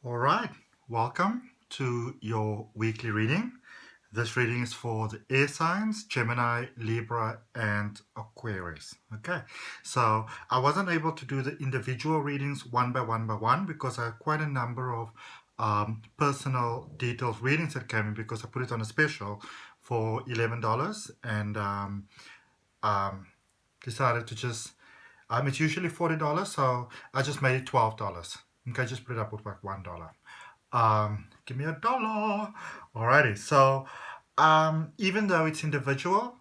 All right, welcome to your weekly reading. This reading is for the air signs, Gemini, Libra, and Aquarius. Okay, so I wasn't able to do the individual readings one by one because I had quite a number of personal detailed readings that came in because I put it on a special for $11 and decided to just it's usually $40, so I just made it $12. Okay, just put it up with like $1. Give me $1. Alrighty, so even though it's individual,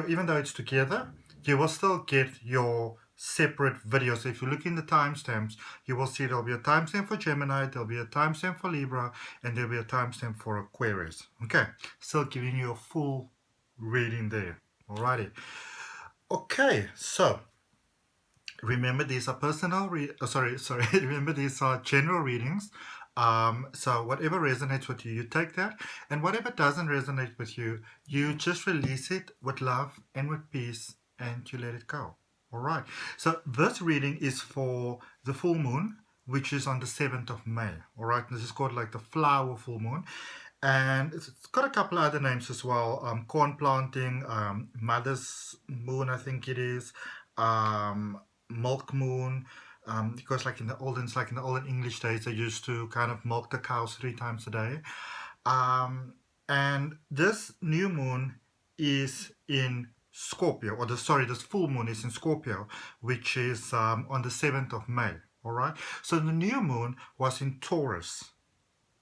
even though it's together, you will still get your separate videos. So if you look in the timestamps, you will see there'll be a timestamp for Gemini, there'll be a timestamp for Libra, and there'll be a timestamp for Aquarius. Okay, still giving you a full reading there. Alrighty. Okay, so remember these are remember these are general readings. So whatever resonates with you, you take that, and whatever doesn't resonate with you, you just release it with love and with peace, and you let it go. All right, so this reading is for the full moon, which is on the 7th of May. All right, this is called like the flower full moon, and it's got a couple of other names as well. Corn planting, mother's moon, I think it is, milk moon, because like in the olden English days, they used to kind of milk the cows 3 times a day. And this new moon is in Scorpio, this full moon is in Scorpio, which is on the 7th of May. All right, so the new moon was in Taurus.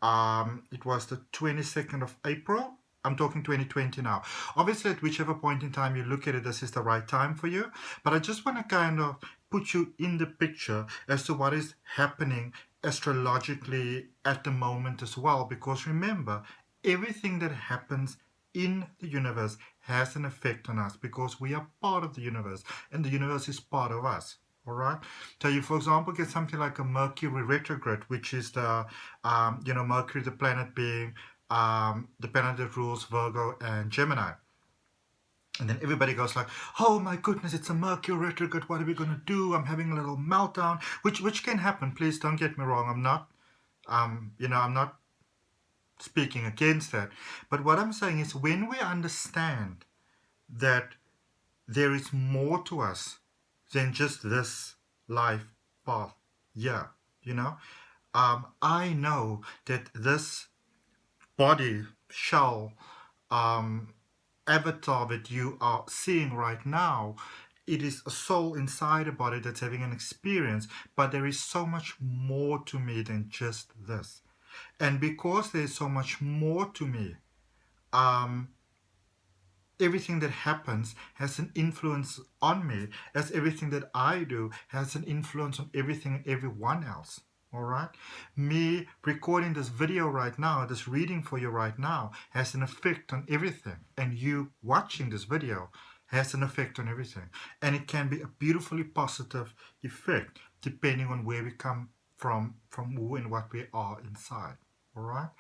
It was the 22nd of April. I'm talking 2020 now. Obviously, at whichever point in time you look at it, this is the right time for you. But I just want to kind of put you in the picture as to what is happening astrologically at the moment as well. Because remember, everything that happens in the universe has an effect on us because we are part of the universe and the universe is part of us. All right. So you, for example, get something like a Mercury retrograde, which is the, Mercury, the planet being the planet that rules Virgo and Gemini. And then everybody goes like, "Oh my goodness, it's a Mercury retrograde. What are we gonna do? I'm having a little meltdown," which can happen. Please don't get me wrong. I'm not speaking against that. But what I'm saying is, when we understand that there is more to us than just this life path. Yeah, you know, I know that this body, shell, avatar that you are seeing right now, it is a soul inside a body that's having an experience, but there is so much more to me than just this. And because there's so much more to me, um, everything that happens has an influence on me, as everything that I do has an influence on everything and everyone else. All right, me recording this video right now, this reading for you right now, has an effect on everything, and you watching this video has an effect on everything, and it can be a beautifully positive effect depending on where we come from who and what we are inside. All right.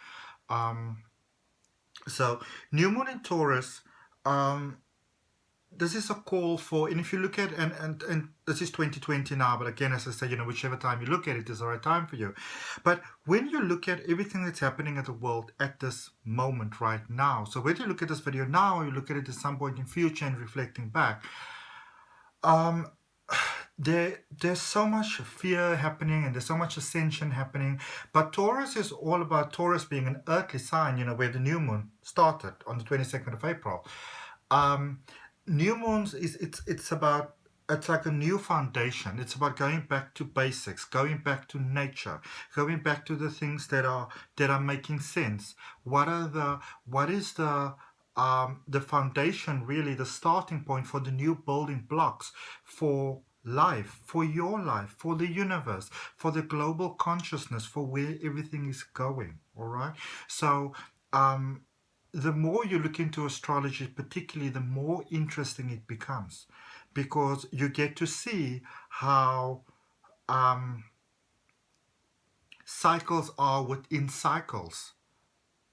So new moon in Taurus, um, this is a call for, and if you look at, and this is 2020 now, but again, as I said, whichever time you look at it is the right time for you. But when you look at everything that's happening in the world at this moment right now, so whether you look at this video now or you look at it at some point in future and reflecting back, there's so much fear happening and there's so much ascension happening. But Taurus is all about Taurus being an earthly sign, where the new moon started on the 22nd of April. New moons it's like a new foundation. It's about going back to basics, going back to nature, going back to the things that are making sense. What is the foundation, really, the starting point for the new building blocks for life, for your life, for the universe, for the global consciousness, for where everything is going. All right. So the more you look into astrology, particularly, the more interesting it becomes, because you get to see how cycles are within cycles.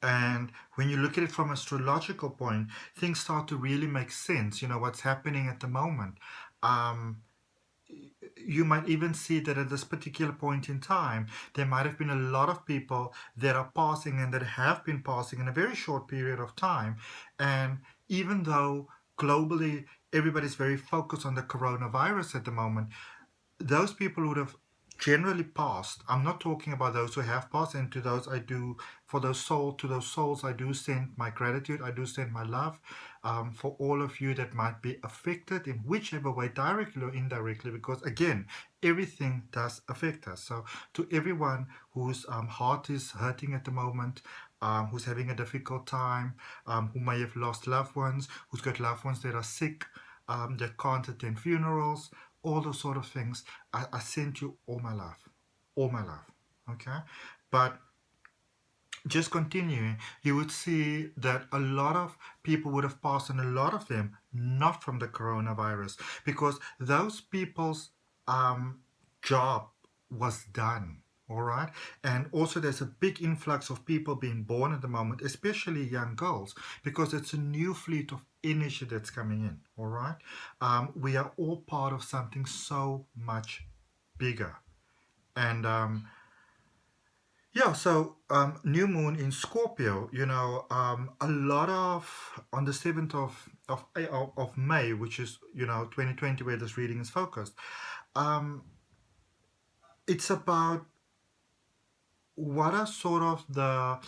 And when you look at it from an astrological point, things start to really make sense. What's happening at the moment. you might even see that at this particular point in time, there might have been a lot of people that are passing and that have been passing in a very short period of time. And even though globally everybody's very focused on the coronavirus at the moment, those people would have generally passed. I'm not talking about those who have passed, and to those I do, for those to those souls I do send my gratitude, I do send my love, for all of you that might be affected in whichever way, directly or indirectly, because again, everything does affect us. So to everyone whose heart is hurting at the moment, who's having a difficult time, who may have lost loved ones, who's got loved ones that are sick, that can't attend funerals, all those sort of things, I send you all my love, okay? But just continuing, you would see that a lot of people would have passed, and a lot of them not from the coronavirus, because those people's job was done. All right. And also there's a big influx of people being born at the moment, especially young girls, because it's a new fleet of energy that's coming in. All right. We are all part of something so much bigger. And yeah, so new moon in Scorpio, a lot of, on the 7th of May, which is, 2020, where this reading is focused, it's about what are sort of the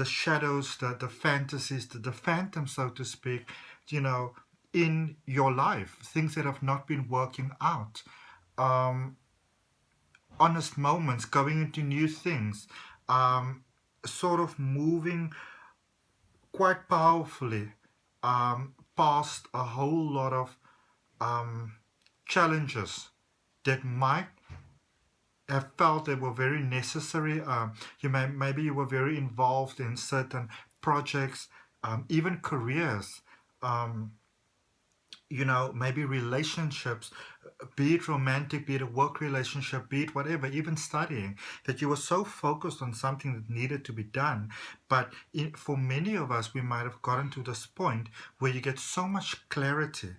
shadows, the fantasies, the phantoms, so to speak, in your life, things that have not been working out, honest moments, going into new things, sort of moving quite powerfully past a whole lot of challenges that might have felt they were very necessary. Maybe you were very involved in certain projects, even careers, maybe relationships, be it romantic, be it a work relationship, be it whatever, even studying, that you were so focused on something that needed to be done. But for many of us, we might have gotten to this point where you get so much clarity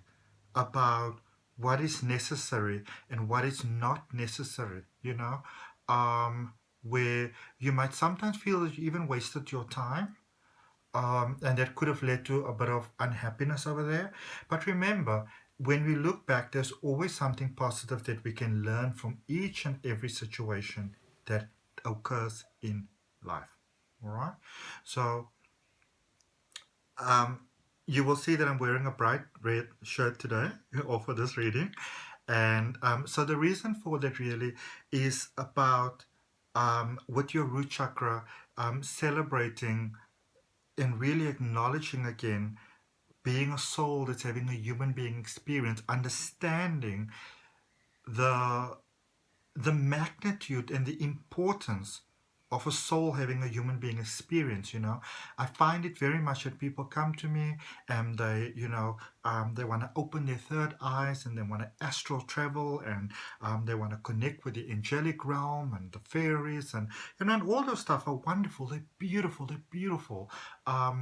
about what is necessary and what is not necessary, where you might sometimes feel that you even wasted your time, and that could have led to a bit of unhappiness over there. But remember, when we look back, there's always something positive that we can learn from each and every situation that occurs in life. All right? So you will see that I'm wearing a bright red shirt today, or for this reading. And so the reason for that really is about, with your root chakra, celebrating and really acknowledging again being a soul that's having a human being experience, understanding the magnitude and the importance of a soul having a human being experience. I find it very much that people come to me and they want to open their third eyes, and they want to astral travel, and they want to connect with the angelic realm and the fairies, and and all those stuff are wonderful. They're beautiful. I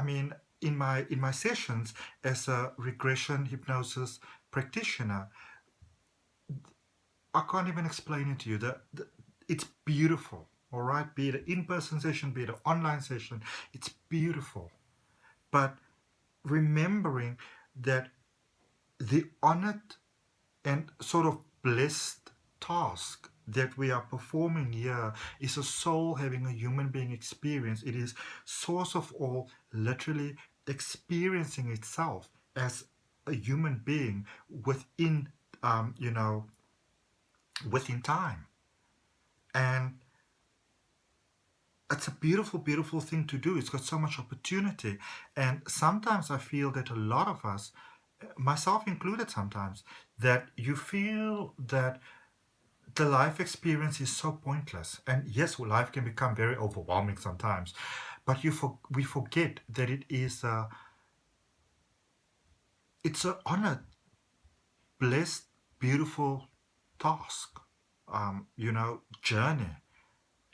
mean, in my sessions as a regression hypnosis practitioner, I can't even explain it to you. It's beautiful, all right? Be it an in-person session, be it an online session, it's beautiful. But remembering that the honored and sort of blessed task that we are performing here is a soul having a human being experience. It is source of all literally experiencing itself as a human being within, within time. And it's a beautiful thing to do. It's got so much opportunity. And sometimes I feel that a lot of us, myself included sometimes, that you feel that the life experience is so pointless. And yes, life can become very overwhelming sometimes, but we forget that it's an honored, blessed, beautiful task, journey.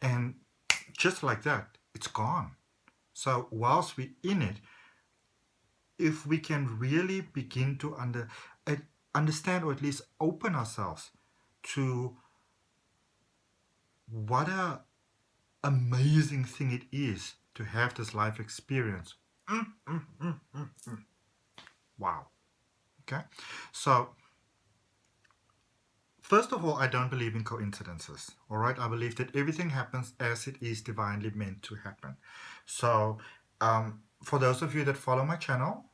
And just like that, it's gone. So whilst we're in it, if we can really begin to understand, or at least open ourselves to what a amazing thing it is to have this life experience. Wow. Okay. So first of all, I don't believe in coincidences. All right. I believe that everything happens as it is divinely meant to happen. So for those of you that follow my channel,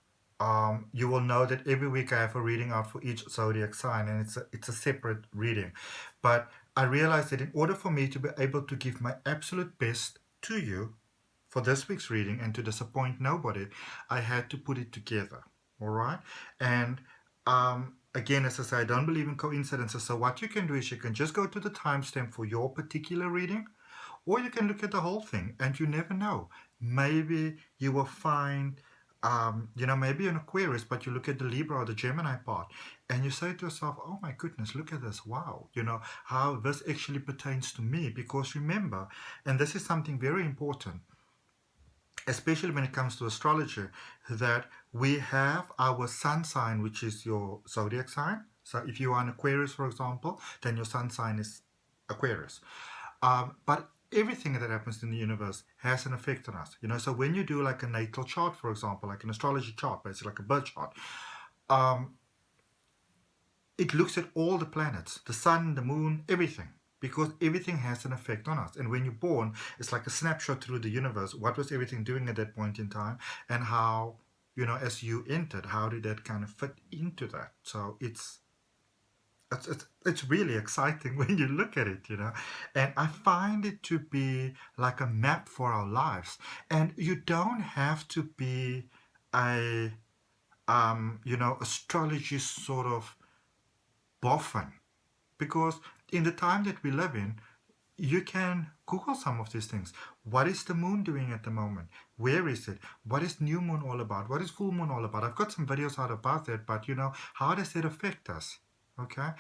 you will know that every week I have a reading out for each zodiac sign, and it's a separate reading. But I realized that in order for me to be able to give my absolute best to you for this week's reading and to disappoint nobody, I had to put it together. All right. And again, as I say, I don't believe in coincidences. So what you can do is you can just go to the timestamp for your particular reading, or you can look at the whole thing, and you never know. Maybe you will find, maybe an Aquarius, but you look at the Libra or the Gemini part, and you say to yourself, oh my goodness, look at this. Wow. How this actually pertains to me. Because remember, and this is something very important, especially when it comes to astrology, that we have our sun sign, which is your zodiac sign. So if you are an Aquarius, for example, then your sun sign is Aquarius. But everything that happens in the universe has an effect on us. So when you do like a natal chart, for example, like an astrology chart, basically like a birth chart, it looks at all the planets, the sun, the moon, everything. Because everything has an effect on us. And when you're born, it's like a snapshot through the universe. What was everything doing at that point in time? And how, as you entered, how did that kind of fit into that? So it's really exciting when you look at it, And I find it to be like a map for our lives. And you don't have to be a, astrology sort of boffin. Because in the time that we live in, you can Google some of these things. What is the moon doing at the moment? Where is it? What is new moon all about? What is full moon all about? I've got some videos out about that, but how does it affect us? Okay?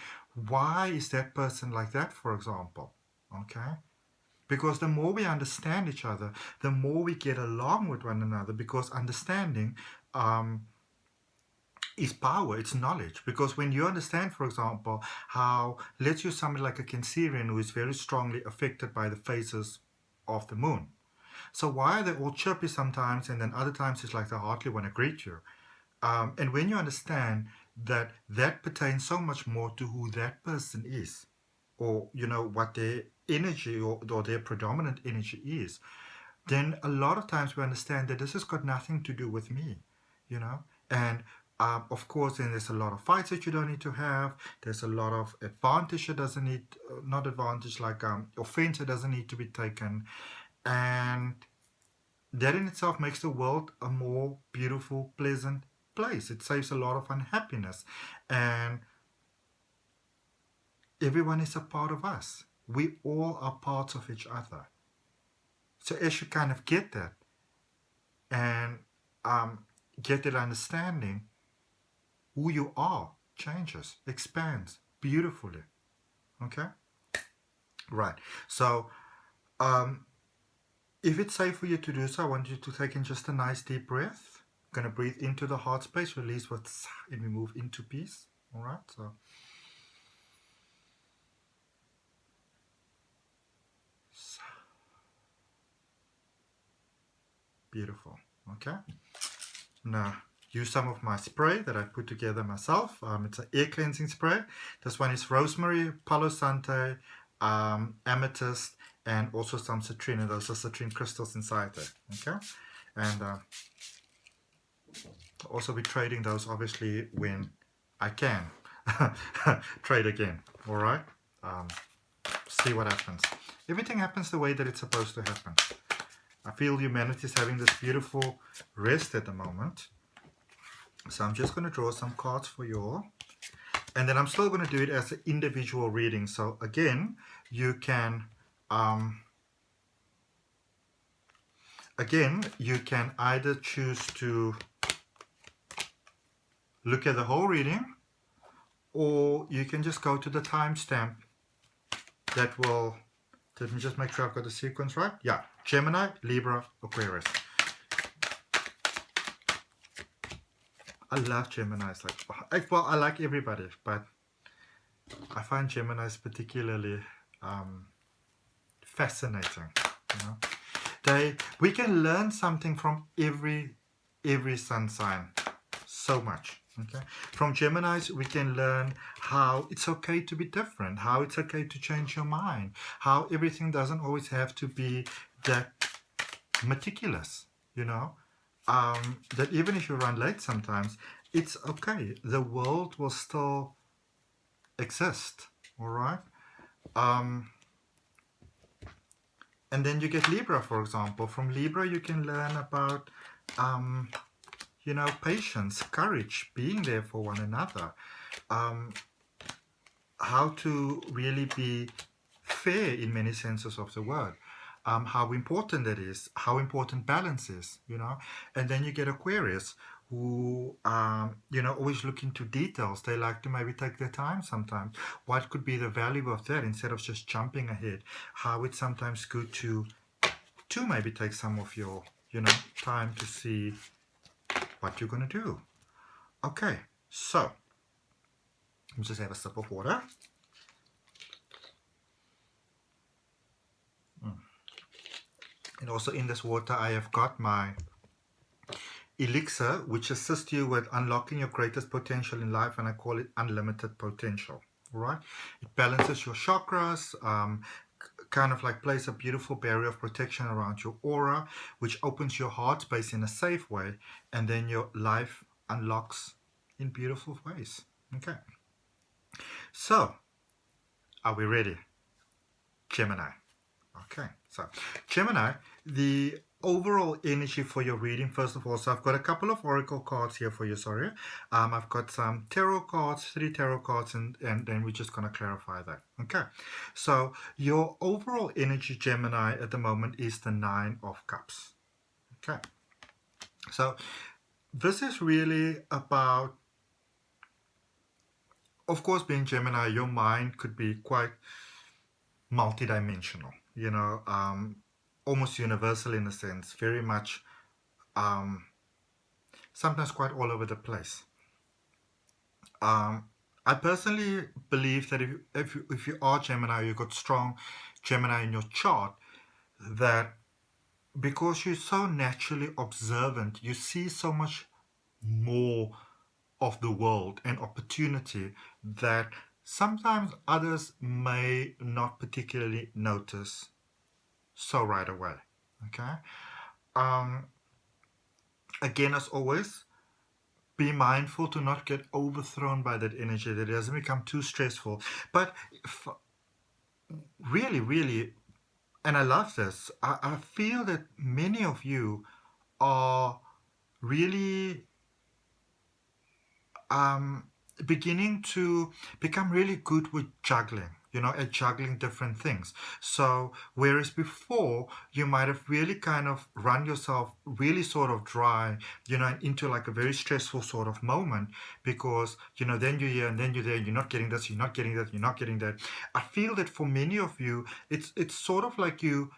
Why is that person like that, for example? Okay? Because the more we understand each other, the more we get along with one another, because understanding is power, it's knowledge. Because when you understand, for example, how, let's use somebody like a Cancerian who is very strongly affected by the phases of the moon. So why are they all chirpy sometimes, and then other times it's like they hardly want to greet you? And when you understand that that pertains so much more to who that person is, or what their energy or their predominant energy is, then a lot of times we understand that this has got nothing to do with me, and of course, then there's a lot of fights that you don't need to have. There's a lot of advantage that doesn't need, not advantage, like offense that doesn't need to be taken. And that in itself makes the world a more beautiful, pleasant place. It saves a lot of unhappiness. And everyone is a part of us. We all are parts of each other. So as you kind of get that and get that understanding, who you are changes, expands beautifully. Okay? Right. So, if it's safe for you to do so, I want you to take in just a nice deep breath. I'm going to breathe into the heart space, release with, and we move into peace. All right? So, beautiful. Okay? Now, use some of my spray that I put together myself. It's an air cleansing spray. This one is rosemary, palo santo, amethyst, and also some citrine. Those are citrine crystals inside there. Okay, and I'll also be trading those obviously when I can trade again. All right. See what happens. Everything happens the way that it's supposed to happen. I feel humanity is having this beautiful rest at the moment. So I'm just going to draw some cards for you all. And then I'm still going to do it as an individual reading. So again, you can either choose to look at the whole reading, or you can just go to the timestamp that will, let me just make sure I've got the sequence right. Yeah, Gemini, Libra, Aquarius. I love Gemini. It's like, well, I like everybody, but I find Geminis particularly fascinating. You know, we can learn something from every sun sign, so much. Okay, from Geminis we can learn how it's okay to be different, how it's okay to change your mind, how everything doesn't always have to be that meticulous. You know, that even if you run late sometimes, it's okay. The world will still exist. All right. Um, and then you get Libra, for example. From Libra, you can learn about, patience, courage, being there for one another, how to really be fair in many senses of the word, how important that is, how important balance is, And then you get Aquarius, who, always look into details. They like to maybe take their time sometimes. What could be the value of that instead of just jumping ahead? How it's sometimes good to maybe take some of your, time to see what you're going to do. Okay, so let's just have a sip of water. And also in this water, I have got my elixir, which assists you with unlocking your greatest potential in life, and I call it unlimited potential. All right, it balances your chakras, kind of like places a beautiful barrier of protection around your aura, which opens your heart space in a safe way, and then your life unlocks in beautiful ways. Okay, so are we ready? Gemini. Okay, so Gemini, the overall energy for your reading, first of all, so I've got a couple of oracle cards here for you, sorry. I've got some tarot cards, 3 tarot cards, and then we're just going to clarify that. Okay, so your overall energy, Gemini, at the moment is the 9 of Cups. Okay, so this is really about, of course, being Gemini, your mind could be quite multidimensional, almost universal in a sense, very much, sometimes quite all over the place. I personally believe that if you are Gemini, you've got strong Gemini in your chart, that because you're so naturally observant, you see so much more of the world and opportunity that sometimes others may not particularly notice so right away. Okay. Again, as always, be mindful to not get overthrown by that energy, that it doesn't become too stressful. But really, really, and I love this, I feel that many of you are really beginning to become really good with juggling, at juggling different things. So whereas before you might have really kind of run yourself really sort of dry, into like a very stressful sort of moment, because, then you're here and then you're there, you're not getting this, you're not getting that, you're not getting that. I feel that for many of you, it's sort of like you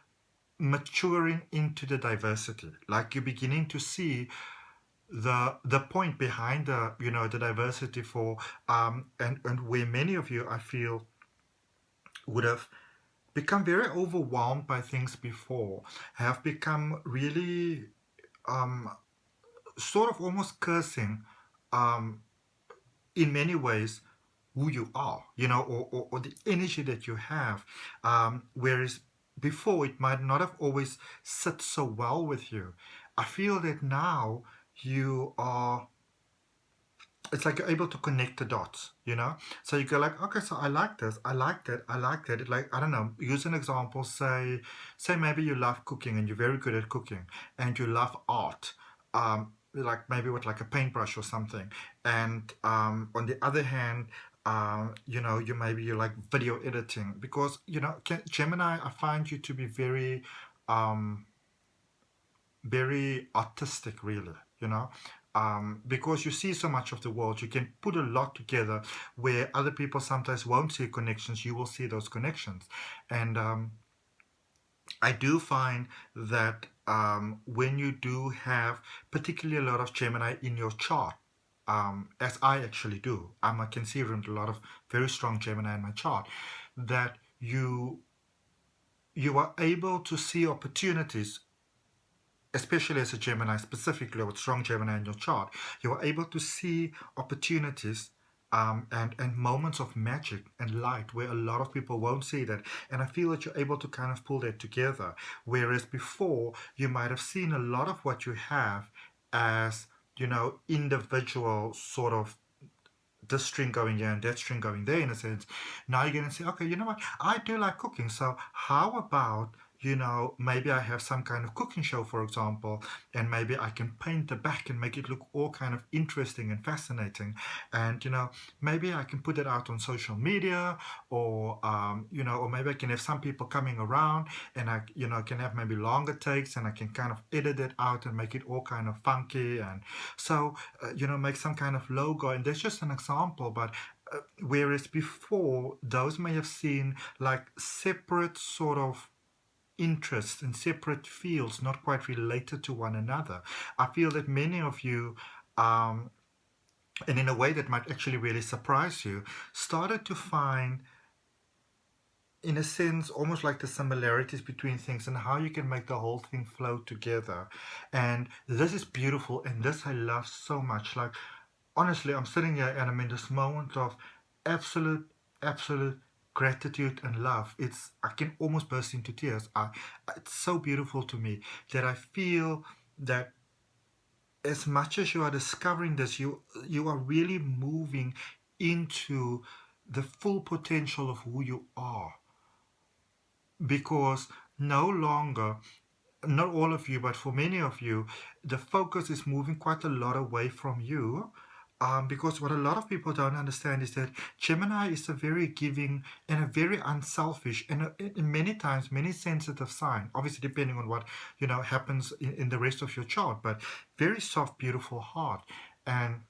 maturing into the diversity, like you're beginning to see the point behind the diversity for and where many of you, I feel, would have become very overwhelmed by things before, have become really sort of almost cursing in many ways who you are, or the energy that you have, whereas before it might not have always sit so well with you. I feel that now you are, it's like you're able to connect the dots, so you go like, okay, so I like this, I like that, I like that. Like, I don't know, use an example, say maybe you love cooking and you're very good at cooking, and you love art, like maybe with like a paintbrush or something, and on the other hand, you like video editing, because Gemini, I find you to be very very artistic, really, because you see so much of the world, you can put a lot together where other people sometimes won't see connections, you will see those connections. And I do find that when you do have particularly a lot of Gemini in your chart, as I actually do, I can see a lot of very strong Gemini in my chart, that you are able to see opportunities, especially as a Gemini, specifically with strong Gemini in your chart. You are able to see opportunities, and moments of magic and light where a lot of people won't see that. And I feel that you're able to kind of pull that together. Whereas before, you might have seen a lot of what you have as, individual sort of this string going here and that string going there, in a sense. Now you're going to say, okay, you know what? I do like cooking. So how about, maybe I have some kind of cooking show, for example, and maybe I can paint the back and make it look all kind of interesting and fascinating. And, maybe I can put it out on social media, or, or maybe I can have some people coming around, and I, can have maybe longer takes, and I can kind of edit it out and make it all kind of funky. And so, make some kind of logo. And that's just an example, but whereas before, those may have seen like separate sort of interests and separate fields, not quite related to one another. I feel that many of you, and in a way that might actually really surprise you, started to find, in a sense, almost like the similarities between things and how you can make the whole thing flow together. And this is beautiful, and this I love so much. Like, honestly, I'm sitting here and I'm in this moment of absolute gratitude and love. I can almost burst into tears. It's so beautiful to me that I feel that as much as you are discovering this, you are really moving into the full potential of who you are. Because no longer, not all of you, but for many of you, the focus is moving quite a lot away from you. Because what a lot of people don't understand is that Gemini is a very giving and a very unselfish and many times many sensitive sign. Obviously, depending on what happens in the rest of your chart, but very soft, beautiful heart. And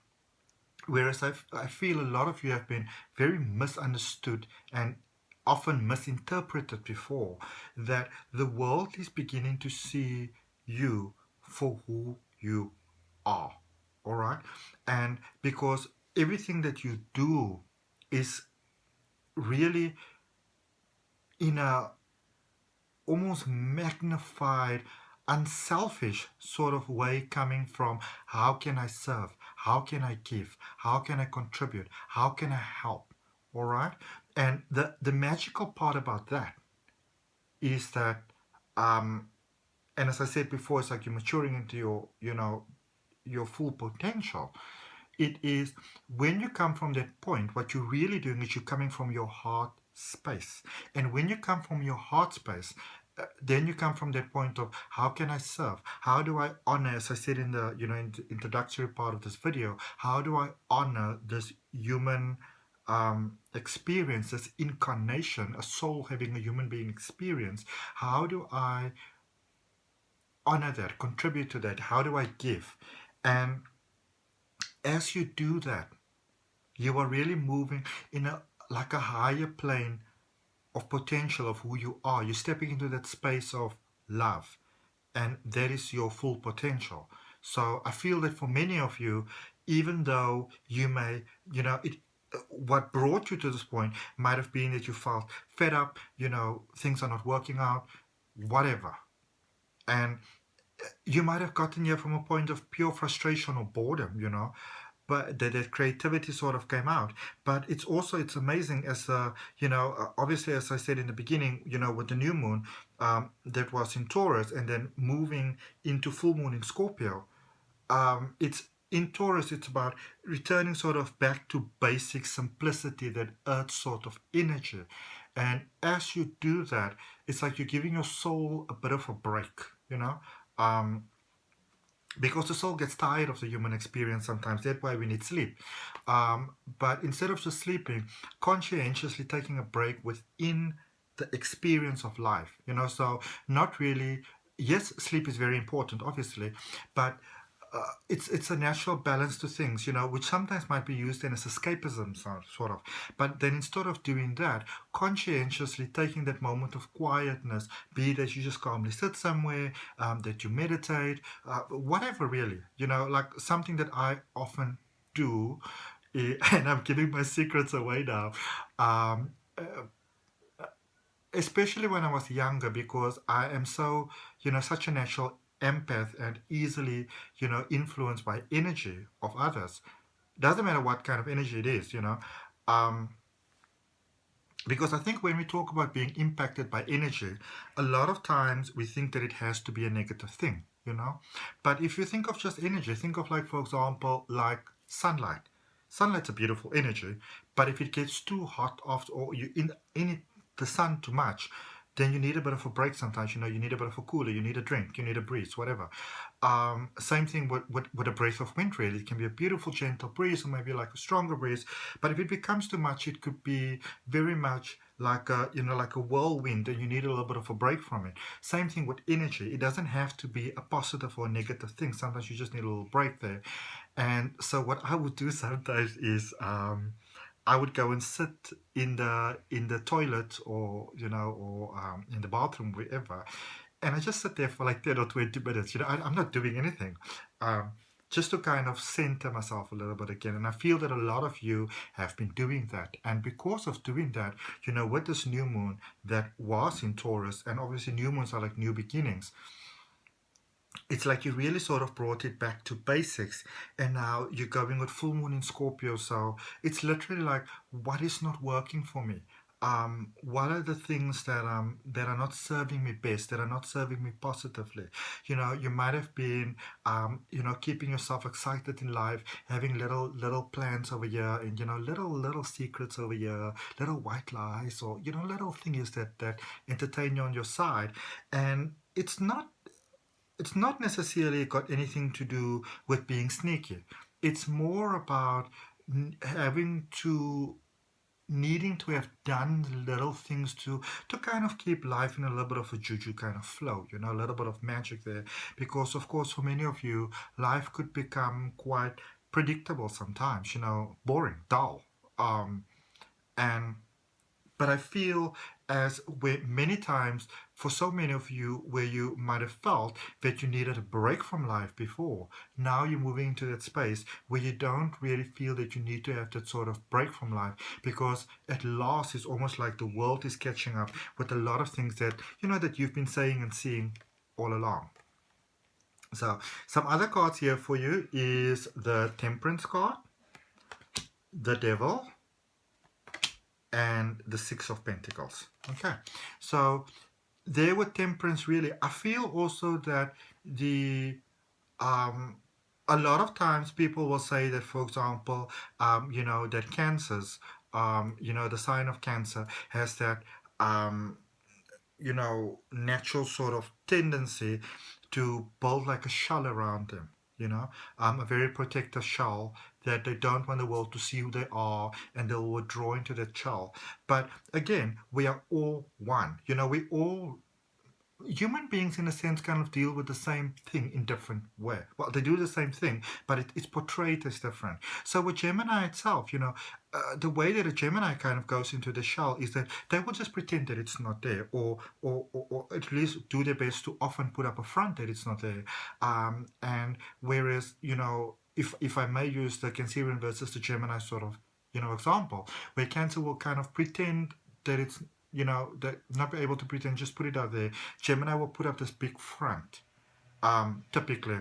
whereas I feel a lot of you have been very misunderstood and often misinterpreted before, that the world is beginning to see you for who you are. All right. And because everything that you do is really in a almost magnified, unselfish sort of way, coming from how can I serve, how can I give, how can I contribute, how can I help. All right. And the magical part about that is that, and as I said before, it's like you're maturing into your full potential. It is when you come from that point, what you're really doing is you're coming from your heart space. And when you come from your heart space, then you come from that point of how can I serve? How do I honor, as I said in the in the introductory part of this video, how do I honor this human experience, this incarnation, a soul having a human being experience? How do I honor that, contribute to that? How do I give? And as you do that, you are really moving in a higher plane of potential of who you are. You're stepping into that space of love, and that is your full potential. So I feel that for many of you, even though you may, what brought you to this point might have been that you felt fed up, things are not working out, whatever. And you might have gotten here from a point of pure frustration or boredom, but that creativity sort of came out. But it's amazing as obviously, as I said in the beginning, with the new moon that was in Taurus and then moving into full moon in Scorpio. It's in Taurus, it's about returning sort of back to basic simplicity, that earth sort of energy. And as you do that, it's like you're giving your soul a bit of a break, because the soul gets tired of the human experience sometimes. That's why we need sleep. But instead of just sleeping, conscientiously taking a break within the experience of life, so not really, yes, sleep is very important, obviously, but it's a natural balance to things, which sometimes might be used then as escapism, sort of. But then instead of doing that, conscientiously taking that moment of quietness, be it that you just calmly sit somewhere, that you meditate, whatever really, like something that I often do, and I'm giving my secrets away now, um, especially when I was younger, because I am so, such a natural empath and easily, influenced by energy of others. Doesn't matter what kind of energy it is, Um, because I think when we talk about being impacted by energy, a lot of times we think that it has to be a negative thing. But if you think of just energy, think of, like, for example, like sunlight. Sunlight's a beautiful energy, but if it gets too hot after, or you in it, the sun too much, then you need a bit of a break sometimes. You need a bit of a cooler, you need a drink, you need a breeze, whatever. Same thing with a breath of wind, really. It can be a beautiful, gentle breeze, or maybe like a stronger breeze. But if it becomes too much, it could be very much like a whirlwind, and you need a little bit of a break from it. Same thing with energy. It doesn't have to be a positive or a negative thing. Sometimes you just need a little break there. And so what I would do sometimes is, I would go and sit in the toilet, or in the bathroom, wherever, and I just sit there for like 10 or 20 minutes. I'm not doing anything, um, just to kind of center myself a little bit again. And I feel that a lot of you have been doing that, and because of doing that, with this new moon that was in Taurus, and obviously new moons are like new beginnings, it's like you really sort of brought it back to basics, and now you're going with full moon in Scorpio. So it's literally like, what is not working for me? What are the things that are not serving me best, that are not serving me positively? You might have been, keeping yourself excited in life, having little plans over here, and little secrets over here, little white lies, or little things that entertain you on your side, and it's not necessarily got anything to do with being sneaky. It's more about having to needing to have done little things to kind of keep life in a little bit of a juju kind of flow, a little bit of magic there. Because of course, for many of you, life could become quite predictable sometimes, boring, dull. And but I feel, as where many times for so many of you, where you might have felt that you needed a break from life before, now you're moving into that space where you don't really feel that you need to have that sort of break from life, because at last it's almost like the world is catching up with a lot of things that you've been saying and seeing all along. So some other cards here for you is the Temperance card, the Devil, and the Six of Pentacles. Okay, so there with Temperance, really, I feel also that the a lot of times people will say that, for example, that cancers, the sign of Cancer has that, natural sort of tendency to build like a shell around them, a very protective shell, that they don't want the world to see who they are, and they'll withdraw into that shell. But again, we are all one. We all, human beings in a sense, kind of deal with the same thing in different way. Well, they do the same thing, but it's portrayed as different. So with Gemini itself, the way that a Gemini kind of goes into the shell is that they will just pretend that it's not there, or at least do their best to often put up a front that it's not there. And whereas, if I may use the Cancerian versus the Gemini sort of, example, where Cancer will kind of pretend that it's, that not be able to pretend, just put it out there. Gemini will put up this big front, typically,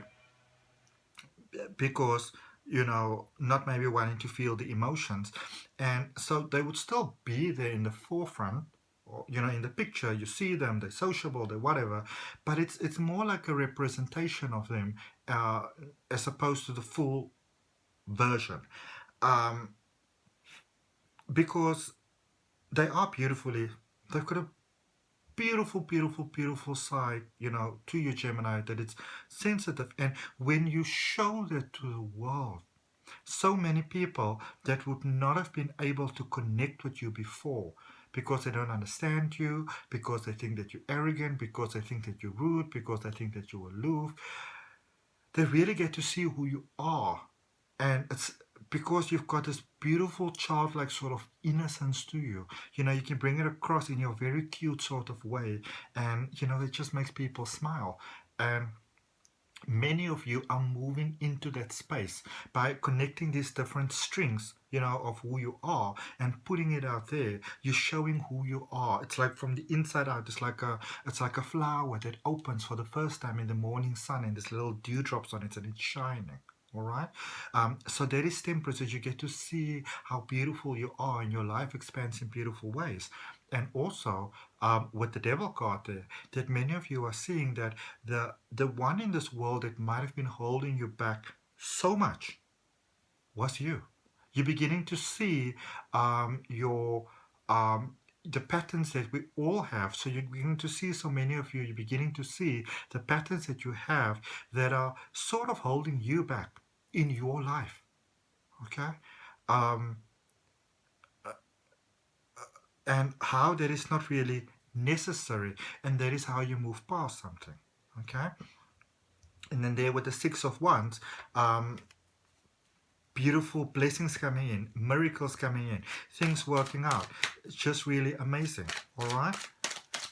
because, not maybe wanting to feel the emotions. And so they would still be there in the forefront, or, in the picture, you see them, they're sociable, they're whatever, but it's more like a representation of them, as opposed to the full version. Because they are beautifully, they've got a beautiful, beautiful, beautiful side, to your Gemini, that it's sensitive. And when you show that to the world, so many people that would not have been able to connect with you before, because they don't understand you, because they think that you're arrogant, because they think that you're rude, because they think that you're aloof, they really get to see who you are. And it's because you've got this beautiful childlike sort of innocence to you. You can bring it across in your very cute sort of way, and it just makes people smile. And Many of you are moving into that space by connecting these different strings, of who you are and putting it out there. You're showing who you are. It's like from the inside out. It's like a flower that opens for the first time in the morning sun, and there's little dewdrops on it, and it's shining. All right. So there is temperance, that you get to see how beautiful you are, and your life expands in beautiful ways. And also, with the devil card there, that many of you are seeing that the one in this world that might have been holding you back so much was you. You're beginning to see your the patterns that we all have. So you're beginning to see, so many of you, you're beginning to see the patterns that you have that are sort of holding you back in your life. Okay. Um, and how that is not really necessary, and that is how you move past something. Okay. And then there with the Six of Wands, beautiful blessings coming in, miracles coming in, things working out. It's just really amazing. All right.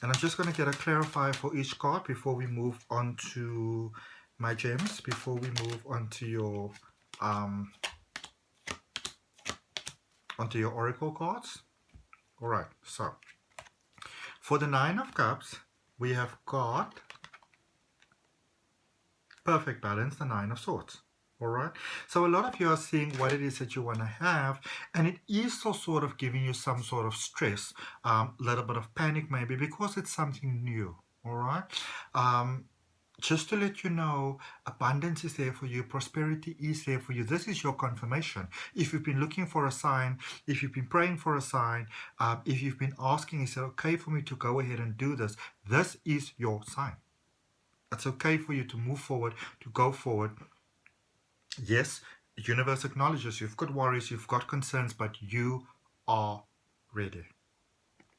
And I'm just going to get a clarifier for each card before we move on to my gems, before we move on to your oracle cards. All right. So for the Nine of Cups, we have got perfect balance, the Nine of Swords. All right. So a lot of you are seeing what it is that you want to have, and it is so sort of giving you some sort of stress, a little bit of panic maybe, because it's something new. All right. Just to let you know, abundance is there for you. Prosperity is there for you. This is your confirmation. If you've been looking for a sign, if you've been praying for a sign, if you've been asking, is it okay for me to go ahead and do this? This is your sign. It's okay for you to move forward, to go forward. Yes, the universe acknowledges you've got worries, you've got concerns, but you are ready.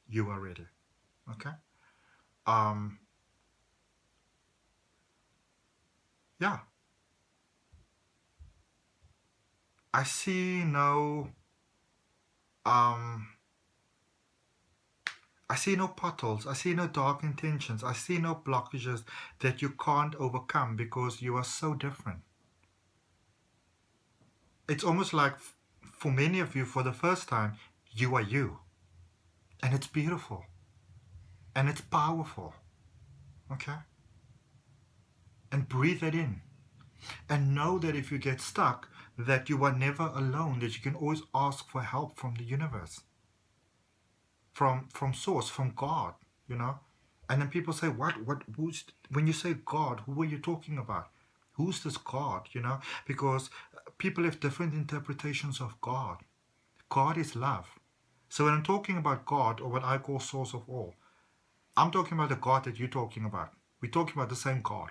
You are ready. Okay? Yeah. I see no potholes. I see no dark intentions. I see no blockages that you can't overcome, because you are so different. It's almost like, for many of you, for the first time, you are you. And it's beautiful. And it's powerful. Okay? And breathe that in. And know that if you get stuck, that you are never alone, that you can always ask for help from the universe. From source, from God, And then people say, when you say God, who are you talking about? Who's this God, Because people have different interpretations of God. God is love. So when I'm talking about God, or what I call source of all, I'm talking about the God that you're talking about. We're talking about the same God,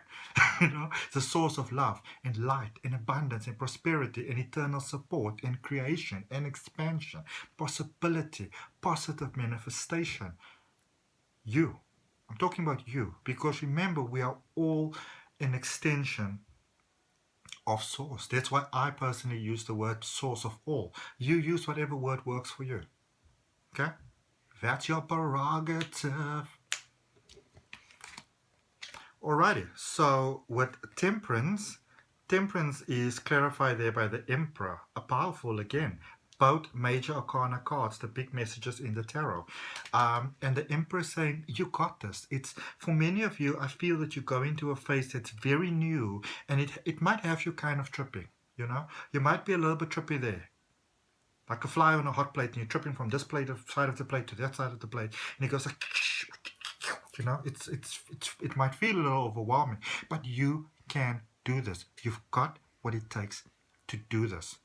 the source of love and light and abundance and prosperity and eternal support and creation and expansion, possibility, positive manifestation. You. I'm talking about you, because remember, we are all an extension of source. That's why I personally use the word source of all. You use whatever word works for you. Okay? That's your prerogative. Alrighty, so with temperance is clarified there by the Emperor, a powerful, again, both major arcana cards, the big messages in the tarot. And the Emperor is saying, you got this. It's, for many of you, I feel that you go into a phase that's very new, and it might have you kind of tripping, You might be a little bit trippy there. Like a fly on a hot plate, and you're tripping from this side of the plate to that side of the plate, and it goes like, it might feel a little overwhelming, but you can do this. You've got what it takes to do this.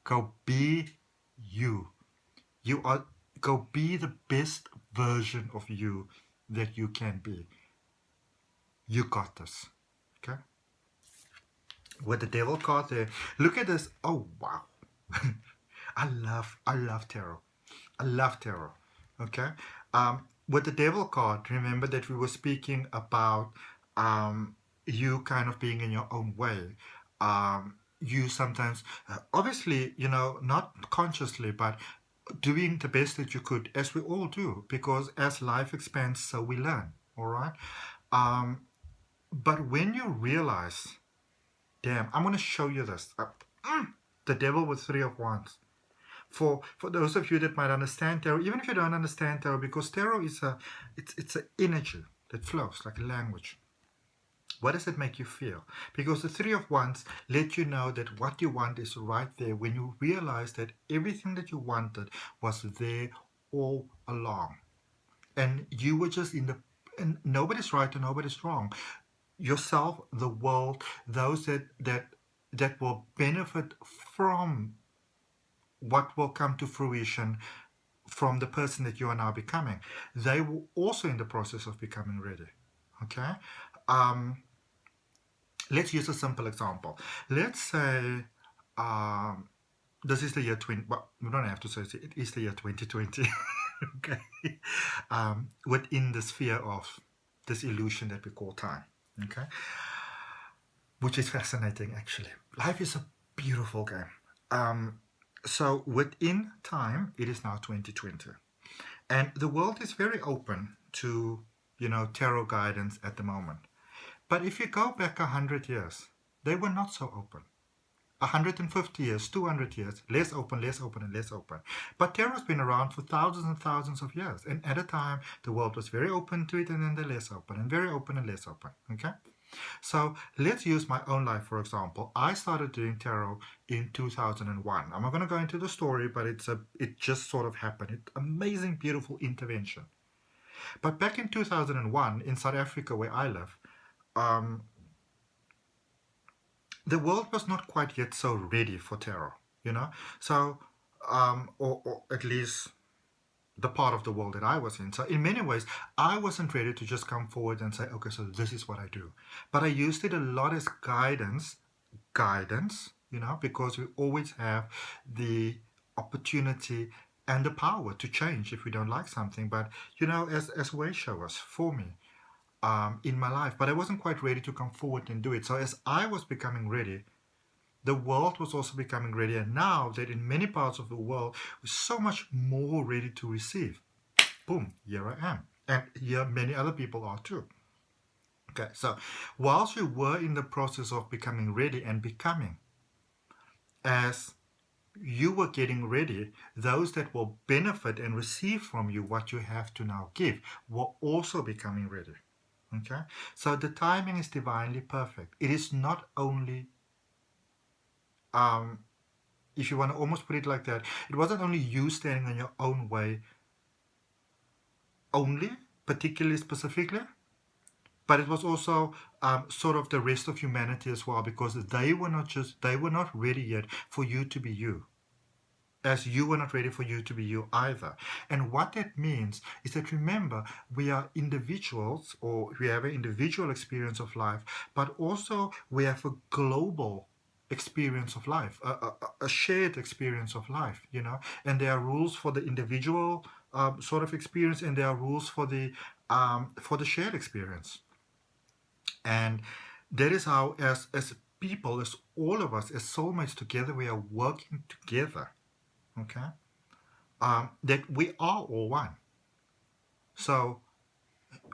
Go be you. Go be the best version of you that you can be. You got this. Okay? With the devil card there, look at this. Oh wow. I love tarot. I love tarot. Okay? With the devil card, remember that we were speaking about you kind of being in your own way. You sometimes, obviously, not consciously, but doing the best that you could, as we all do, because as life expands, so we learn. All right. But when you realize damn, I'm going to show you this. The devil with 3 of Wands. For those of you that might understand tarot, even if you don't understand tarot, because tarot is it's an energy that flows like a language. What does it make you feel? Because the 3 of Wands let you know that what you want is right there when you realize that everything that you wanted was there all along. And you were just in the, and nobody's right and nobody's wrong. Yourself, the world, those that will benefit from what will come to fruition from the person that you are now becoming, they will also in the process of becoming ready. Okay. Let's use a simple example. Let's say this is the year 20, well, we don't have to say it is the year 2020. Okay. Within the sphere of this illusion that we call time. Okay. Which is fascinating, actually. Life is a beautiful game. So within time, it is now 2020. And the world is very open to, tarot guidance at the moment. But if you go back 100 years, they were not so open. 150 years, 200 years, less open, less open, and less open. But tarot has been around for thousands and thousands of years. And at a time, the world was very open to it, and then they're less open, and very open and less open. Okay? So let's use my own life, for example. I started doing tarot in 2001. I'm not going to go into the story, but it just sort of happened. Amazing, beautiful intervention. But back in 2001, in South Africa, where I live, the world was not quite yet so ready for tarot, So, or at least the part of the world that I was in. So in many ways, I wasn't ready to just come forward and say, okay, so this is what I do. But I used it a lot as guidance, because we always have the opportunity and the power to change if we don't like something. But, as way showers for me in my life. But I wasn't quite ready to come forward and do it. So as I was becoming ready, the world was also becoming ready, and now that in many parts of the world we're so much more ready to receive. Boom, here I am. And here many other people are too. Okay, so whilst we were in the process of becoming ready and becoming, as you were getting ready, those that will benefit and receive from you what you have to now give were also becoming ready. Okay, so the timing is divinely perfect. It is not only if you want to almost put it like that, it wasn't only you standing on your own way only, particularly specifically, but it was also sort of the rest of humanity as well, because they were not ready yet for you to be you, as you were not ready for you to be you either. And what that means is that, remember, we are individuals, or we have an individual experience of life, but also we have a global experience of life, a shared experience of life, and there are rules for the individual sort of experience, and there are rules for the shared experience. And that is how, as people, as all of us, as soulmates together, we are working together. Okay, that we are all one. So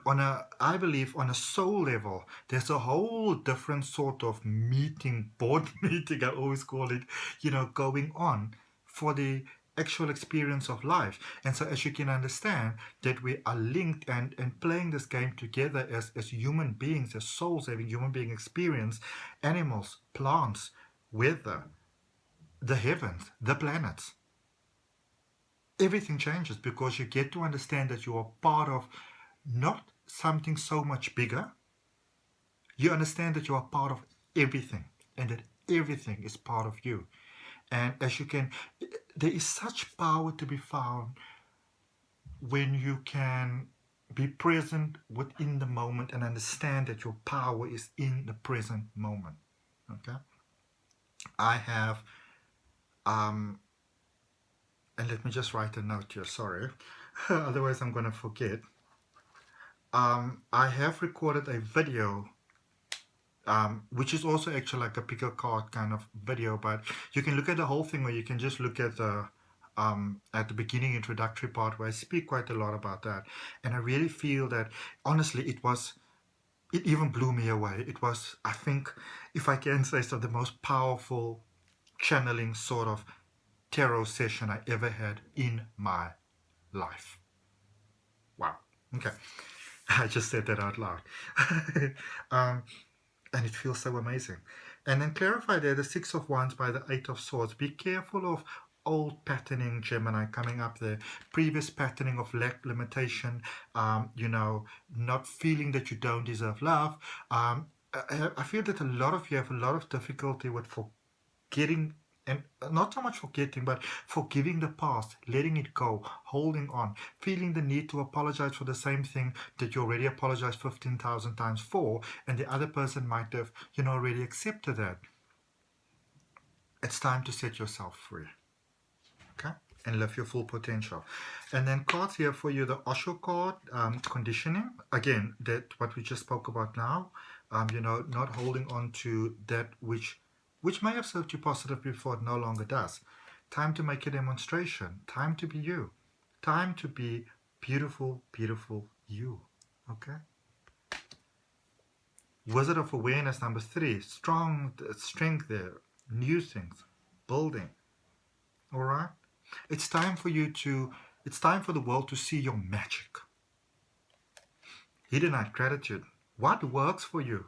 I believe on a soul level, there's a whole different sort of board meeting, I always call it, going on for the actual experience of life. And so as you can understand, that we are linked and playing this game together as human beings, as souls having human being experience, animals, plants, weather, the heavens, the planets. Everything changes because you get to understand that you are part of not something so much bigger. You understand that you are part of everything, and that everything is part of you. And there is such power to be found when you can be present within the moment and understand that your power is in the present moment. Okay? I have, and let me just write a note here, sorry. Otherwise I'm going to forget. I have recorded a video, which is also actually like a pick a card kind of video, but you can look at the whole thing, or you can just look at the beginning introductory part, where I speak quite a lot about that. And I really feel that, honestly, it was it even blew me away. It was, I think, if I can say so, the most powerful channeling sort of tarot session I ever had in my life. Wow. Okay. I just said that out loud. um, and it feels so amazing. And then clarify there the Six of Wands by the Eight of Swords. Be careful of old patterning, Gemini, coming up there. Previous patterning of lack, limitation, not feeling that you don't deserve love. I feel that a lot of you have a lot of difficulty with forgetting, and not so much forgetting, but forgiving the past, letting it go, holding on, feeling the need to apologize for the same thing that you already apologized 15,000 times for, and the other person might have, already accepted that. It's time to set yourself free, okay? And live your full potential. And then cards here for you, the Osho card, conditioning. Again, that what we just spoke about now, not holding on to that which may have served you positive before, it no longer does. Time to make a demonstration. Time to be you. Time to be beautiful, beautiful you. Okay? Wizard of Awareness number 3. Strength there. New things. Building. Alright? It's time for the world to see your magic. Hidden Eye Gratitude. What works for you?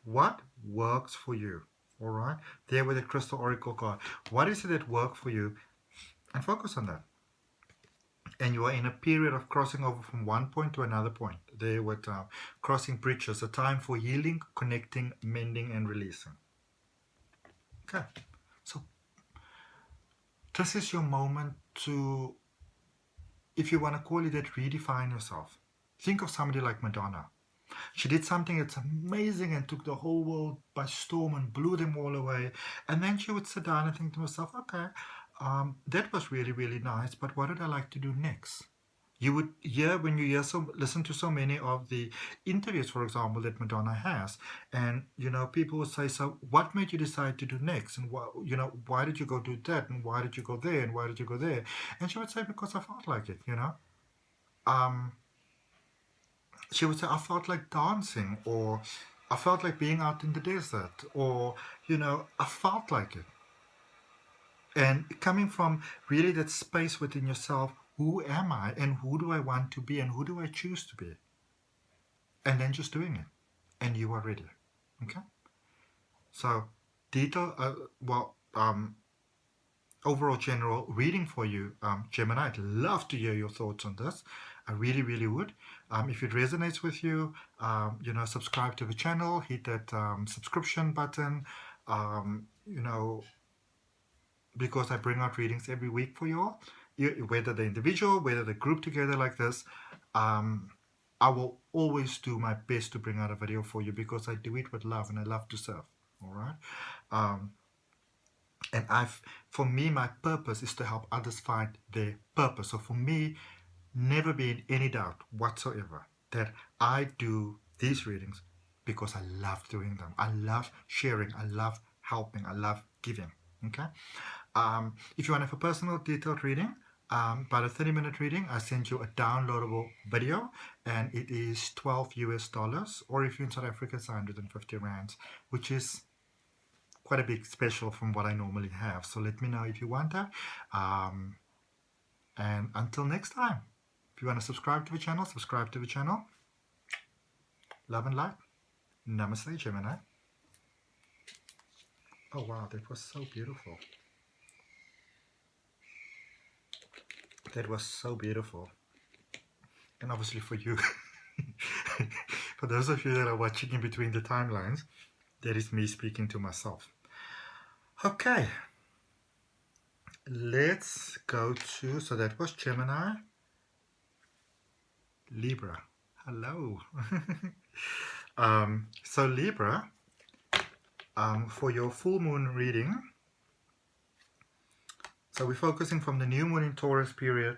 What works for you? All right, there with the Crystal Oracle card. What is it that worked for you? And focus on that. And you are in a period of crossing over from one point to another point. There with crossing bridges, a time for healing, connecting, mending, and releasing. Okay, so this is your moment to, if you want to call it that, redefine yourself. Think of somebody like Madonna. She did something that's amazing and took the whole world by storm and blew them all away. And then she would sit down and think to herself, okay, that was really, really nice, but what would I like to do next? You would hear, when you listen to so many of the interviews, for example, that Madonna has, and, people would say, so what made you decide to do next? And, why did you go do that? And why did you go there? And why did you go there? And she would say, because I felt like it, she would say, I felt like dancing, or I felt like being out in the desert, or, I felt like it. And coming from really that space within yourself, who am I, and who do I want to be, and who do I choose to be? And then just doing it, and you are ready. Okay? So, overall general reading for you, Gemini. I'd love to hear your thoughts on this. I really, really would. If it resonates with you, subscribe to the channel, hit that subscription button, because I bring out readings every week for you all, whether the individual, whether the group together like this. I will always do my best to bring out a video for you, because I do it with love and I love to serve. All right. And for me, my purpose is to help others find their purpose. So for me, never be in any doubt whatsoever that I do these readings because I love doing them. I love sharing. I love helping. I love giving. Okay. If you want to have a personal detailed reading, about a 30-minute reading, I send you a downloadable video, and it is $12 US, or if you're in South Africa, it's 150 rands, which is quite a big special from what I normally have. So let me know if you want that. And until next time, if you want to subscribe to the channel, subscribe to the channel. Love and light. Namaste, Gemini. Oh wow, that was so beautiful. That was so beautiful. And obviously for you, for those of you that are watching in between the timelines, that is me speaking to myself. Okay, let's go to, so that was Gemini, Libra. Hello. So Libra, for your full moon reading, so we're focusing from the new moon in Taurus period,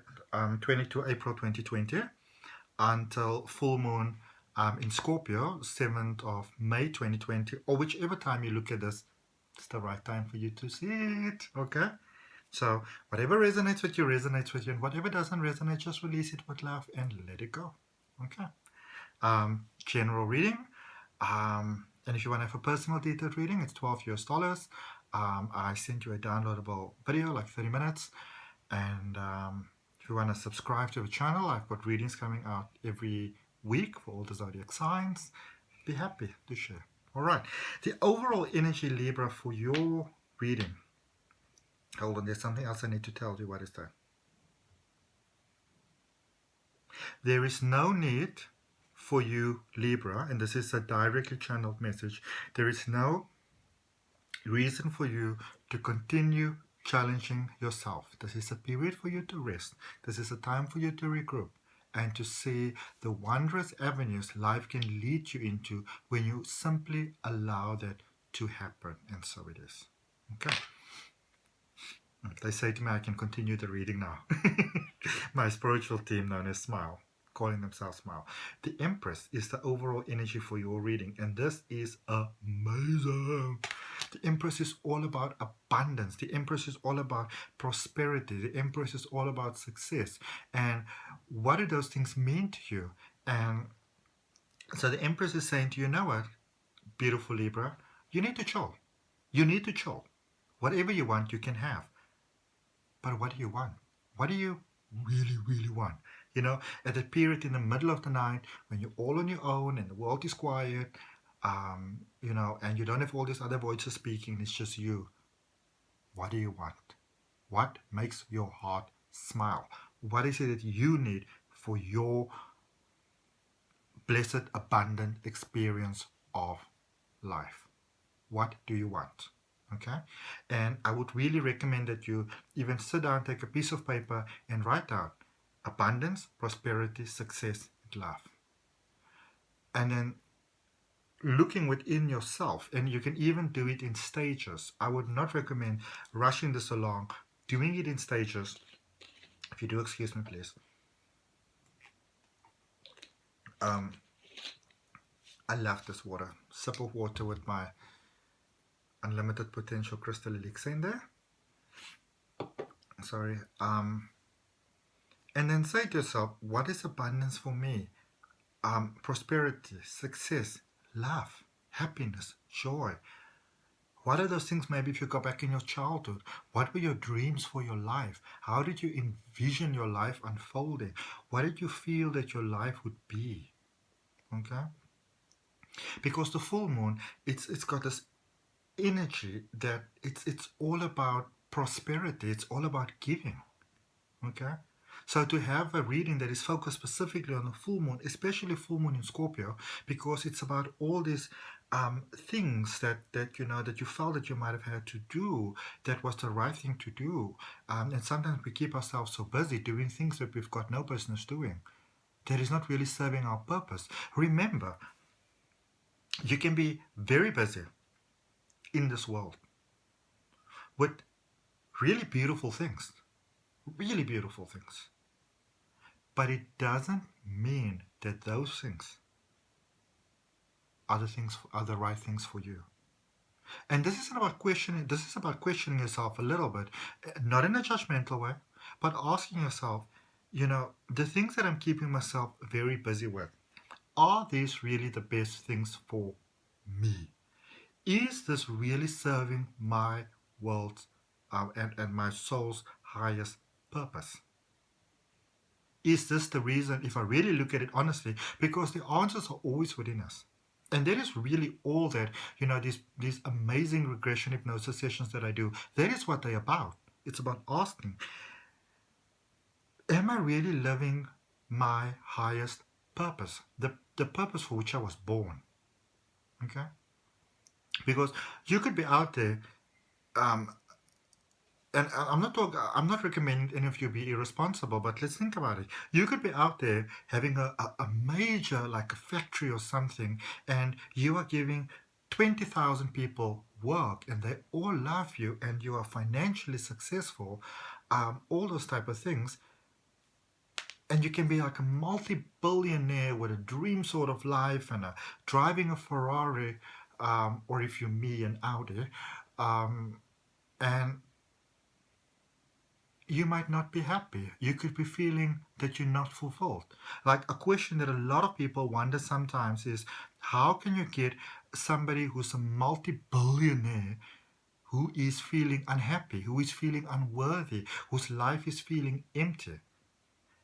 22 April 2020, until full moon in Scorpio, 7th of May 2020, or whichever time you look at this, it's the right time for you to see it. Okay? So whatever resonates with you, and whatever doesn't resonate, just release it with love and let it go. Okay? General reading. And if you want to have a personal detailed reading, it's $12 US. I sent you a downloadable video, like 30 minutes. And if you want to subscribe to the channel, I've got readings coming out every week for all the zodiac signs. Be happy to share. All right. The overall energy, Libra, for your reading. Hold on, there's something else I need to tell you. What is that? There is no need for you, Libra, and this is a directly channeled message. There is no reason for you to continue challenging yourself. This is a period for you to rest. This is a time for you to regroup and to see the wondrous avenues life can lead you into when you simply allow that to happen. And so it is. Okay. They say to me I can continue the reading now. My spiritual team known as Smile, calling themselves Smile. The Empress is the overall energy for your reading, and this is amazing. The Empress is all about abundance. The Empress is all about prosperity. The Empress is all about success. And what do those things mean to you? And so the Empress is saying to you, know what, beautiful Libra, you need to chill. You need to chill. Whatever you want, you can have. But what do you want? What do you really, really want? You know, at that period in the middle of the night when you're all on your own and the world is quiet, you know, and you don't have all these other voices speaking, it's just you. What do you want? What makes your heart smile? What is it that you need for your blessed, abundant experience of life? What do you want? Okay, and I would really recommend that you even sit down, take a piece of paper and write down abundance, prosperity, success, and love. And then looking within yourself, and you can even do it in stages. I would not recommend rushing this along, doing it in stages. If you do, excuse me, please. I love this water. Sip of water with my unlimited potential crystal elixir in there. Sorry. And then say to yourself, what is abundance for me? Prosperity, success, love, happiness, joy. What are those things? Maybe if you go back in your childhood, what were your dreams for your life? How did you envision your life unfolding? What did you feel that your life would be? Okay? Because the full moon, it's got this energy that it's all about prosperity. It's all about giving. Okay, so to have a reading that is focused specifically on the full moon, especially full moon in Scorpio, because it's about all these things that you know that you felt that you might have had to do, that was the right thing to do, and sometimes we keep ourselves so busy doing things that we've got no business doing, that is not really serving our purpose. Remember, you can be very busy in this world with really beautiful things, but it doesn't mean that those things are the right things for you. And this isn't about questioning. This is about questioning yourself a little bit, not in a judgmental way, but asking yourself, you know, the things that I'm keeping myself very busy with, are these really the best things for me? Is this really serving my world's and my soul's highest purpose? Is this the reason, if I really look at it honestly? Because the answers are always within us. And that is really all that, you know, these amazing regression hypnosis sessions that I do, that is what they're about. It's about asking, am I really living my highest purpose? The purpose for which I was born. Okay? Because you could be out there, and I'm not recommending any of you be irresponsible, but let's think about it. You could be out there having a major, like a factory or something, and you are giving 20,000 people work, and they all love you, and you are financially successful, all those type of things. And you can be like a multi-billionaire with a dream sort of life and driving a Ferrari, or if you're me, an Audi, and you might not be happy. You could be feeling that you're not fulfilled. Like a question that a lot of people wonder sometimes is, How can you get somebody who's a multi-billionaire who is feeling unhappy, who is feeling unworthy, whose life is feeling empty?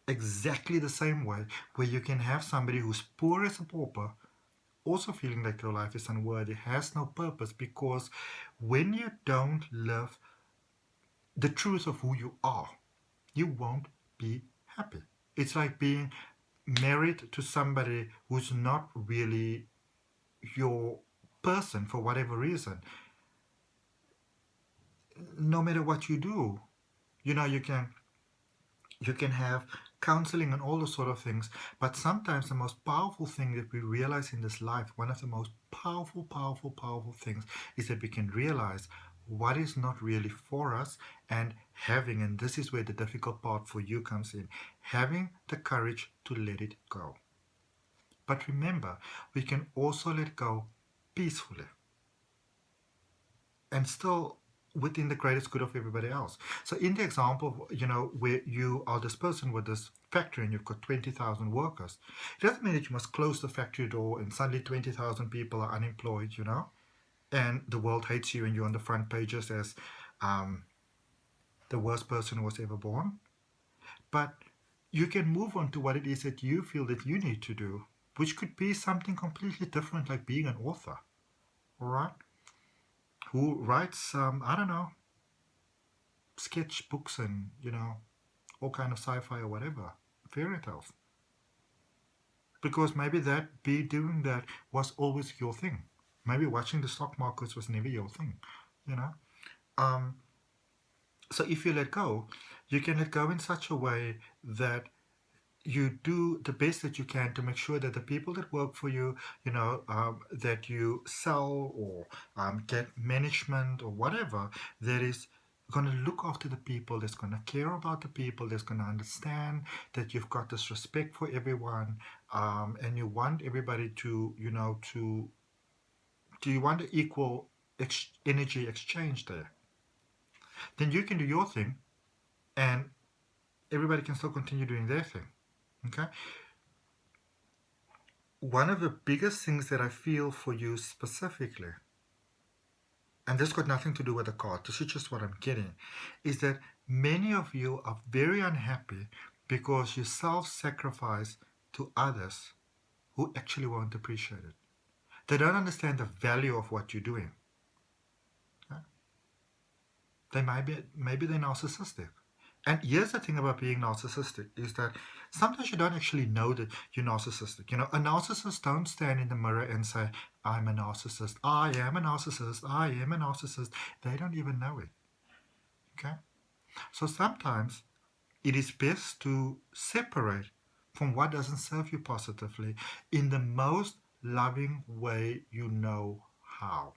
Exactly the same way where you can have somebody who's poor as a pauper also feeling like your life is unworthy, has no purpose, because when you don't live the truth of who you are, you won't be happy. It's like being married to somebody who's not really your person for whatever reason. No matter what you do, you can have counseling and all those sort of things, but sometimes the most powerful thing that we realize in this life, one of the most powerful things, is that we can realize what is not really for us, and this is where the difficult part for you comes in, having the courage to let it go. But remember, we can also let go peacefully and still within the greatest good of everybody else. So in the example, where you are this person with this factory and you've got 20,000 workers, it doesn't mean that you must close the factory door and suddenly 20,000 people are unemployed, and the world hates you and you're on the front pages as the worst person who was ever born. But you can move on to what it is that you feel that you need to do, which could be something completely different, like being an author, all right? Who writes, I don't know, sketch books and, all kind of sci-fi or whatever, fairy tales. Because maybe doing that was always your thing. Maybe watching the stock markets was never your thing, So if you let go, you can let go in such a way that you do the best that you can to make sure that the people that work for you, that you sell or get management or whatever, that is going to look after the people, that's going to care about the people, that's going to understand that you've got this respect for everyone, and you want everybody to, do you want the equal energy exchange there? Then you can do your thing and everybody can still continue doing their thing. Okay? One of the biggest things that I feel for you specifically, and this got nothing to do with the card, this is just what I'm getting, is that many of you are very unhappy because you self-sacrifice to others who actually won't appreciate it. They don't understand the value of what you're doing. Okay? Maybe they're narcissistic. And here's the thing about being narcissistic is that sometimes you don't actually know that you're narcissistic. A narcissist don't stand in the mirror and say, I'm a narcissist, I am a narcissist, I am a narcissist. They don't even know it. Okay? So sometimes it is best to separate from what doesn't serve you positively in the most loving way you know how.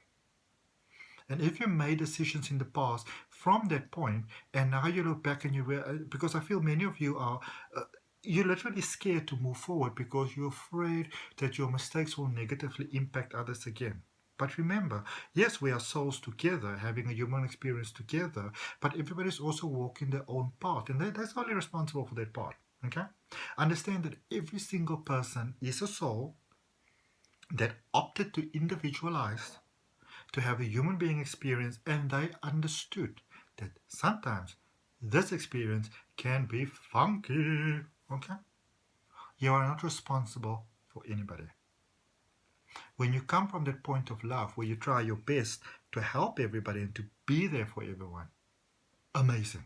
And if you made decisions in the past from that point, and now you look back and because I feel many of you are, you're literally scared to move forward because you're afraid that your mistakes will negatively impact others again. But remember, yes, we are souls together, having a human experience together, but everybody's also walking their own path, and that's only responsible for that part. Okay? Understand that every single person is a soul that opted to individualize, to have a human being experience, and they understood that sometimes this experience can be funky. Okay? You are not responsible for anybody. When you come from that point of love where you try your best to help everybody and to be there for everyone, amazing.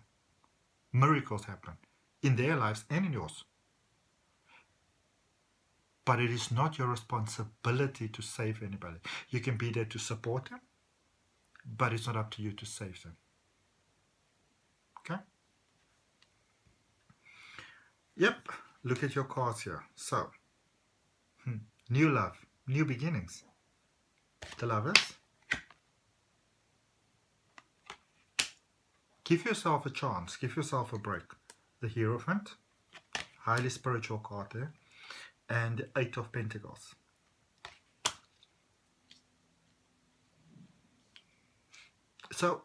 Miracles happen in their lives and in yours. But it is not your responsibility to save anybody. You can be there to support them, but it's not up to you to save them. Okay? Yep. Look at your cards here. So, new love, new beginnings. The Lovers. Give yourself a chance. Give yourself a break. The Hierophant. Highly spiritual card there. And the Eight of Pentacles. So,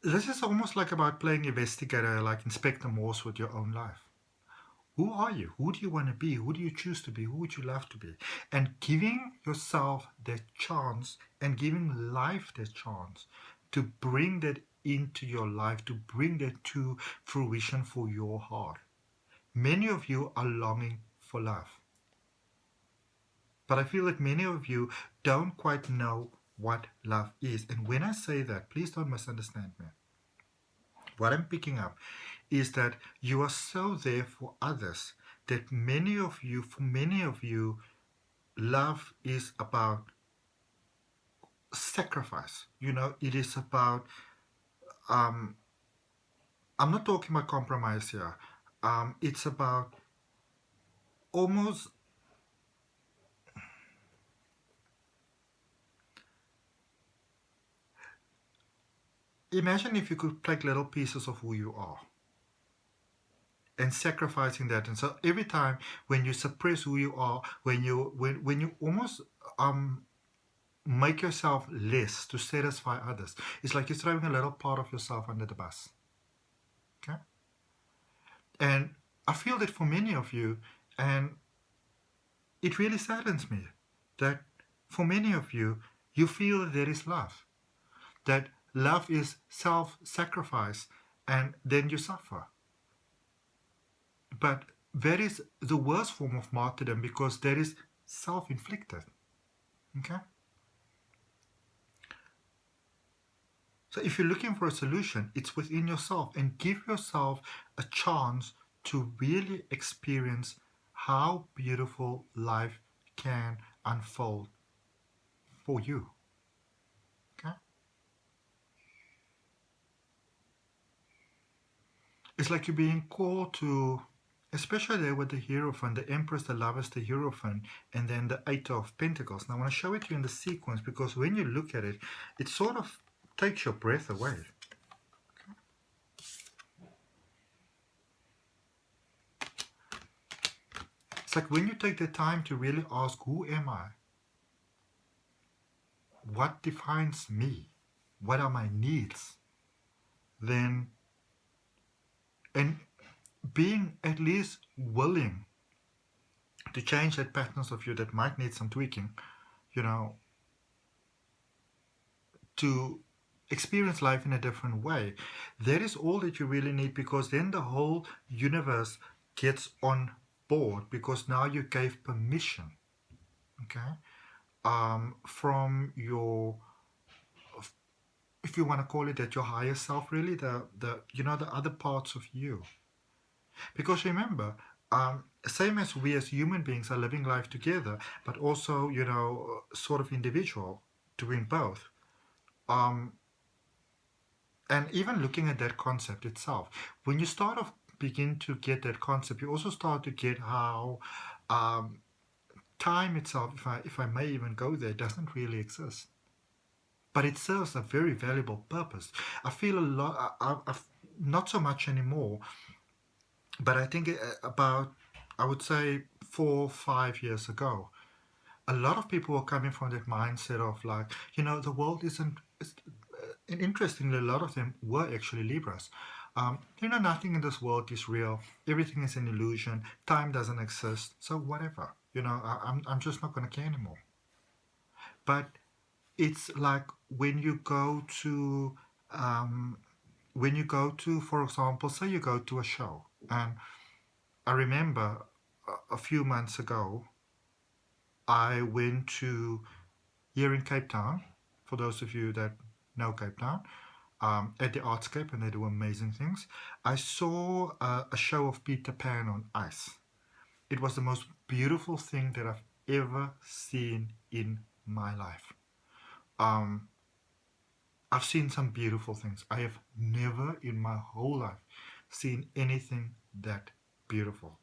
this is almost like about playing investigator, like Inspector Morse with your own life. Who are you? Who do you want to be? Who do you choose to be? Who would you love to be? And giving yourself that chance and giving life that chance to bring that into your life, to bring that to fruition for your heart. Many of you are longing for love. But I feel that many of you don't quite know what love is. And when I say that, please don't misunderstand me. What I'm picking up is that you are so there for others that for many of you, love is about sacrifice. It is about, I'm not talking about compromise here. It's about almost, imagine if you could take little pieces of who you are and sacrificing that. And so every time when you suppress who you are, when you almost make yourself less to satisfy others, it's like you're throwing a little part of yourself under the bus. Okay? And I feel that for many of you, and it really saddens me that for many of you, you feel that there is love, that love is self-sacrifice, and then you suffer. But that is the worst form of martyrdom, because that is self-inflicted. Okay? So if you're looking for a solution, it's within yourself, and give yourself a chance to really experience how beautiful life can unfold for you. Okay? It's like you're being called to, especially there with the Hierophant, the Empress, the Lovers, the Hierophant, and then the Eight of Pentacles. Now I want to show it to you in the sequence, because when you look at it, it sort of takes your breath away. It's like when you take the time to really ask, who am I? What defines me? What are my needs? Then, and being at least willing to change that patterns of you that might need some tweaking, to experience life in a different way. That is all that you really need, because then the whole universe gets on board, because now you gave permission, okay, from your, if you want to call it that, your higher self, really, the other parts of you. Because remember, same as we as human beings are living life together, but also, sort of individual, doing both. And even looking at that concept itself, when you start off begin to get that concept, you also start to get how time itself, if I may even go there, doesn't really exist. But it serves a very valuable purpose. I feel a lot, I've not so much anymore, but I think about, I would say 4 or 5 years ago, a lot of people were coming from that mindset of like, the world isn't, and interestingly, a lot of them were actually Libras. Nothing in this world is real. Everything is an illusion. Time doesn't exist. So whatever. I'm just not going to care anymore. But it's like when you go to, for example, say you go to a show. And I remember a few months ago, I went to, here in Cape Town, for those of you that know Cape Town, at the Artscape, and they do amazing things. I saw a show of Peter Pan on ice. It was the most beautiful thing that I've ever seen in my life. I've seen some beautiful things. I have never in my whole life seen anything that beautiful.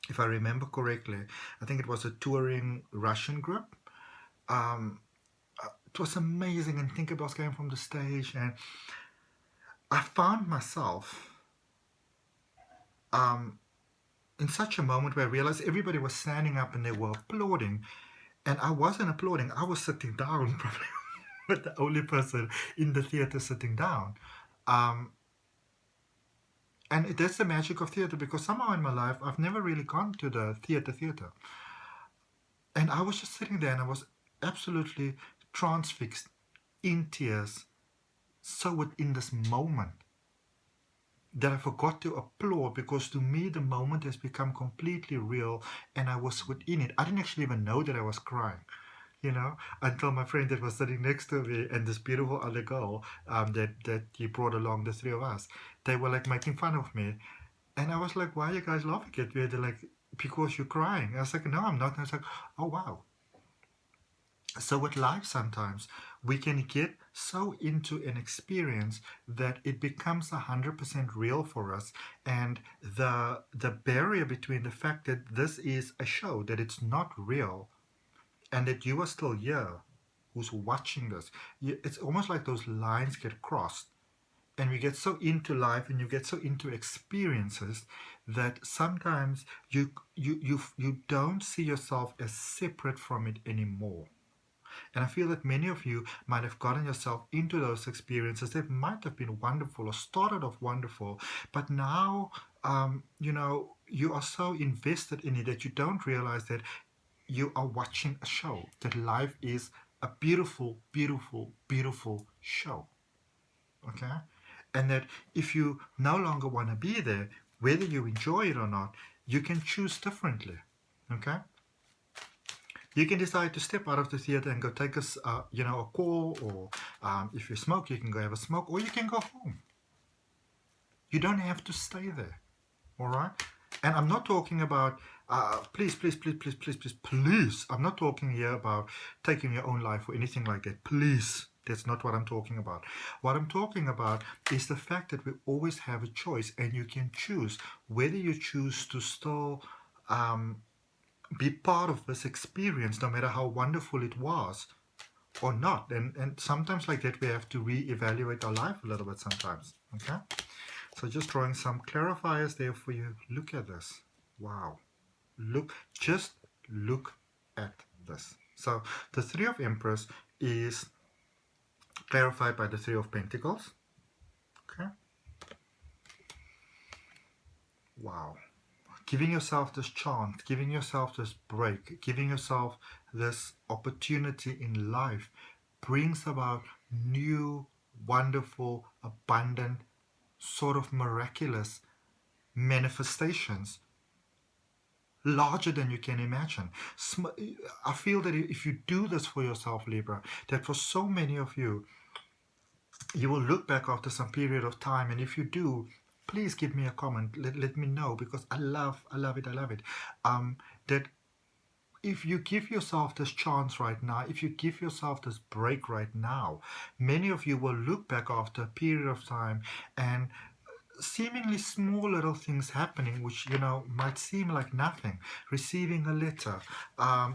If I remember correctly, I think it was a touring Russian group. It was amazing, and Tinkerbells came from the stage, and I found myself in such a moment where I realized everybody was standing up and they were applauding, and I wasn't applauding. I was sitting down, probably with the only person in the theater sitting down. And And that's the magic of theater, because somehow in my life I've never really gone to the theater. And I was just sitting there and I was absolutely transfixed, in tears, so within this moment that I forgot to applaud, because to me the moment has become completely real and I was within it. I didn't actually even know that I was crying, until my friend that was sitting next to me and this beautiful other girl that he brought along, the three of us, they were like making fun of me. And I was like, why are you guys laughing at me? They're like, because you're crying. I was like, no, I'm not. And I was like, oh, wow. So with life, sometimes we can get so into an experience that it becomes 100% real for us. And the barrier between the fact that this is a show, that it's not real, and that you are still here, who's watching this, it's almost like those lines get crossed. And we get so into life and you get so into experiences that sometimes you don't see yourself as separate from it anymore. And I feel that many of you might have gotten yourself into those experiences that might have been wonderful or started off wonderful, but now you are so invested in it that you don't realize that you are watching a show, that life is a beautiful, beautiful, beautiful show. Okay? And that if you no longer want to be there, whether you enjoy it or not, you can choose differently. Okay? You can decide to step out of the theater and go take a call, or if you smoke, you can go have a smoke, or you can go home. You don't have to stay there. All right? And I'm not talking about, please, I'm not talking here about taking your own life or anything like that. Please. That's not what I'm talking about. What I'm talking about is the fact that we always have a choice, and you can choose whether you choose to still be part of this experience, no matter how wonderful it was, or not. And sometimes like that, we have to reevaluate our life a little bit sometimes. Okay? So just drawing some clarifiers there for you. Look at this. Wow. Just look at this. So the Three of Emperors is clarified by the Three of Pentacles. Okay. Wow. Giving yourself this chance, giving yourself this break, giving yourself this opportunity in life brings about new, wonderful, abundant, sort of miraculous manifestations, larger than you can imagine. I feel that if you do this for yourself, Libra, that for so many of you, you will look back after some period of time, and if you do, please give me a comment. Let me know, because I love it. That if you give yourself this chance right now, if you give yourself this break right now, many of you will look back after a period of time and seemingly small little things happening, which might seem like nothing. Receiving a letter,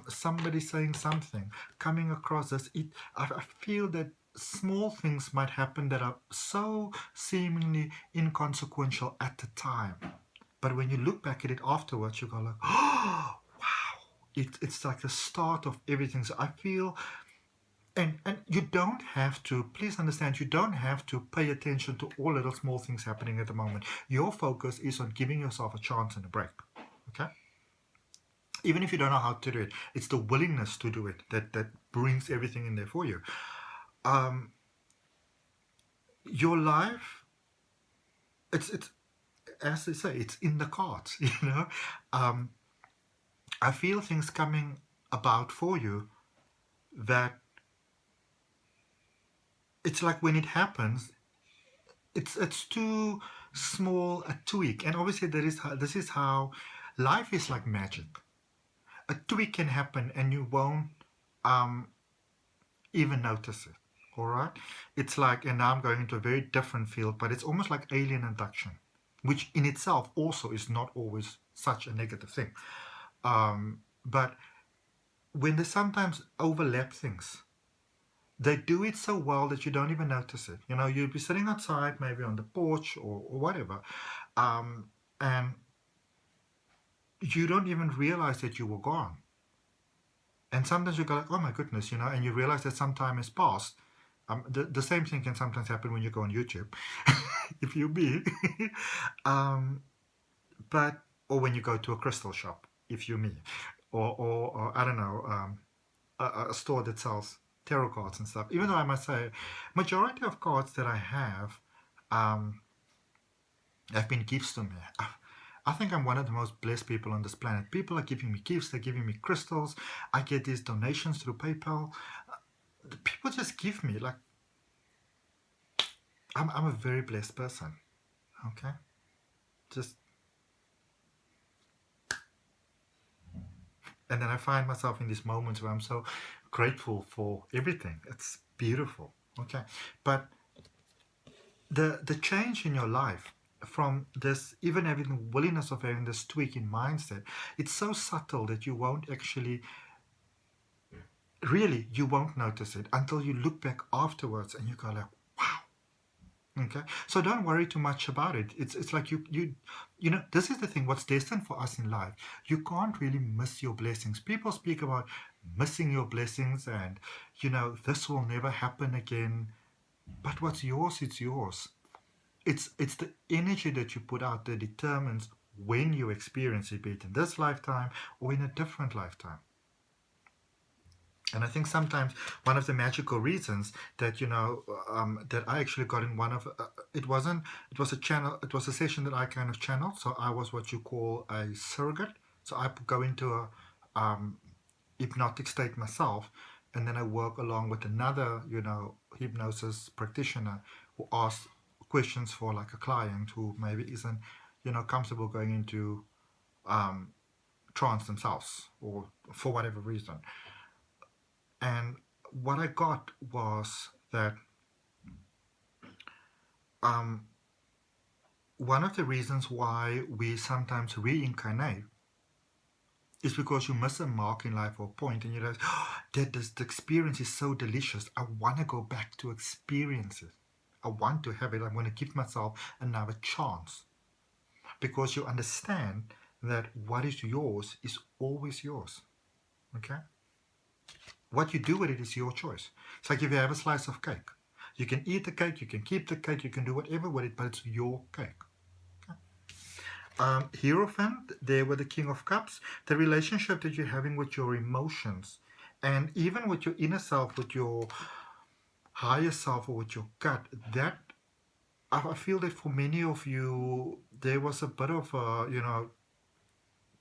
somebody saying something, coming across this. I feel that small things might happen that are so seemingly inconsequential at the time, but when you look back at it afterwards, you go like, oh wow, it's like the start of everything. So I feel, and you don't have to, please understand, you don't have to pay attention to all little small things happening at the moment. Your focus is on giving yourself a chance and a break. Okay? Even if you don't know how to do it, it's the willingness to do it that brings everything in there for you. Your life, it's as they say, it's in the cards. I feel things coming about for you that it's like when it happens, it's too small a tweak. And obviously this is how life is, like magic. A tweak can happen and you won't even notice it. All right? It's like, and now I'm going into a very different field, but it's almost like alien abduction, which in itself also is not always such a negative thing. But when they sometimes overlap things, they do it so well that you don't even notice it. You'll be sitting outside, maybe on the porch or whatever, and you don't even realize that you were gone. And sometimes you go like, oh my goodness, and you realize that some time has passed. The same thing can sometimes happen when you go on YouTube. if you me. um, but or when you go to a crystal shop, if you me, or I don't know, a store that sells tarot cards and stuff. Even though I must say, majority of cards that I um, have been gifts to me. I think I'm one of the most blessed people on this planet. People are giving me gifts. They're giving me crystals. I get these donations through PayPal. People just give me like I'm a very blessed person. Okay, just and then I find myself in these moments where I'm so grateful for everything. It's beautiful. Okay, but the change in your life from this, even having the willingness of having this tweak in mindset, it's so subtle that you won't actually, really, you won't notice it until you look back afterwards and you go like, wow. Okay, so don't worry too much about it. It's like you know, this is the thing. What's destined for us in life, you can't really miss your blessings. People speak about missing your blessings, and you know, this will never happen again. But what's yours, it's yours. It's the energy that you put out that determines when you experience it, be it in this lifetime or in a different lifetime. And I think sometimes one of the magical reasons that, you know, that I actually got in one of it wasn't, it was a channel, it was a session that I kind of channeled. So I was what you call a surrogate. So I go into a hypnotic state myself, and then I work along with another, you know, hypnosis practitioner who asks questions for like a client who maybe isn't, you know, comfortable going into trance themselves or for whatever reason. And what I got was that um, one of the reasons why we sometimes reincarnate is because you miss a mark in life or a point, and you realize, oh, that this the experience is so delicious. I want to go back to experience it. I want to have it. I'm going to give myself another chance, because you understand that what is yours is always yours. Okay? What you do with it is your choice. It's like if you have a slice of cake. You can eat the cake, you can keep the cake, you can do whatever with it, but it's your cake. Hierophant, there with the King of Cups, the relationship that you're having with your emotions, and even with your inner self, with your higher self, or with your gut, that I feel that for many of you, there was a bit of a, you know,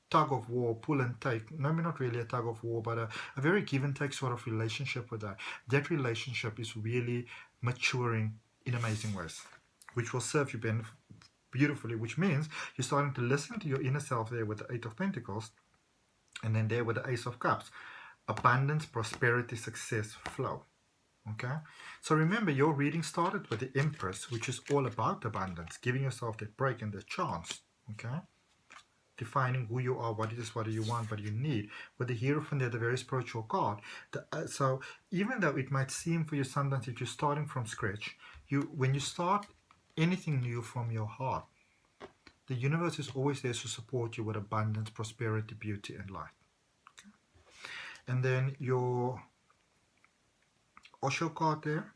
tug of war, pull and take. No, maybe not really a tug of war, but a very give and take sort of relationship with that. That relationship is really maturing in amazing ways, which will serve you beautifully, which means you're starting to listen to your inner self there with the Eight of Pentacles, and then there with the Ace of Cups. Abundance, prosperity, success, flow. Okay, so remember, your reading started with the Empress, which is all about abundance, giving yourself that break and the chance. Okay, defining who you are, what it is, what do you want, what do you need. With the Hierophant, they're the very spiritual card. So even though it might seem for you sometimes that you're starting from scratch, when you start anything new from your heart, the universe is always there to support you with abundance, prosperity, beauty, and light. Okay. And then your Osho card there,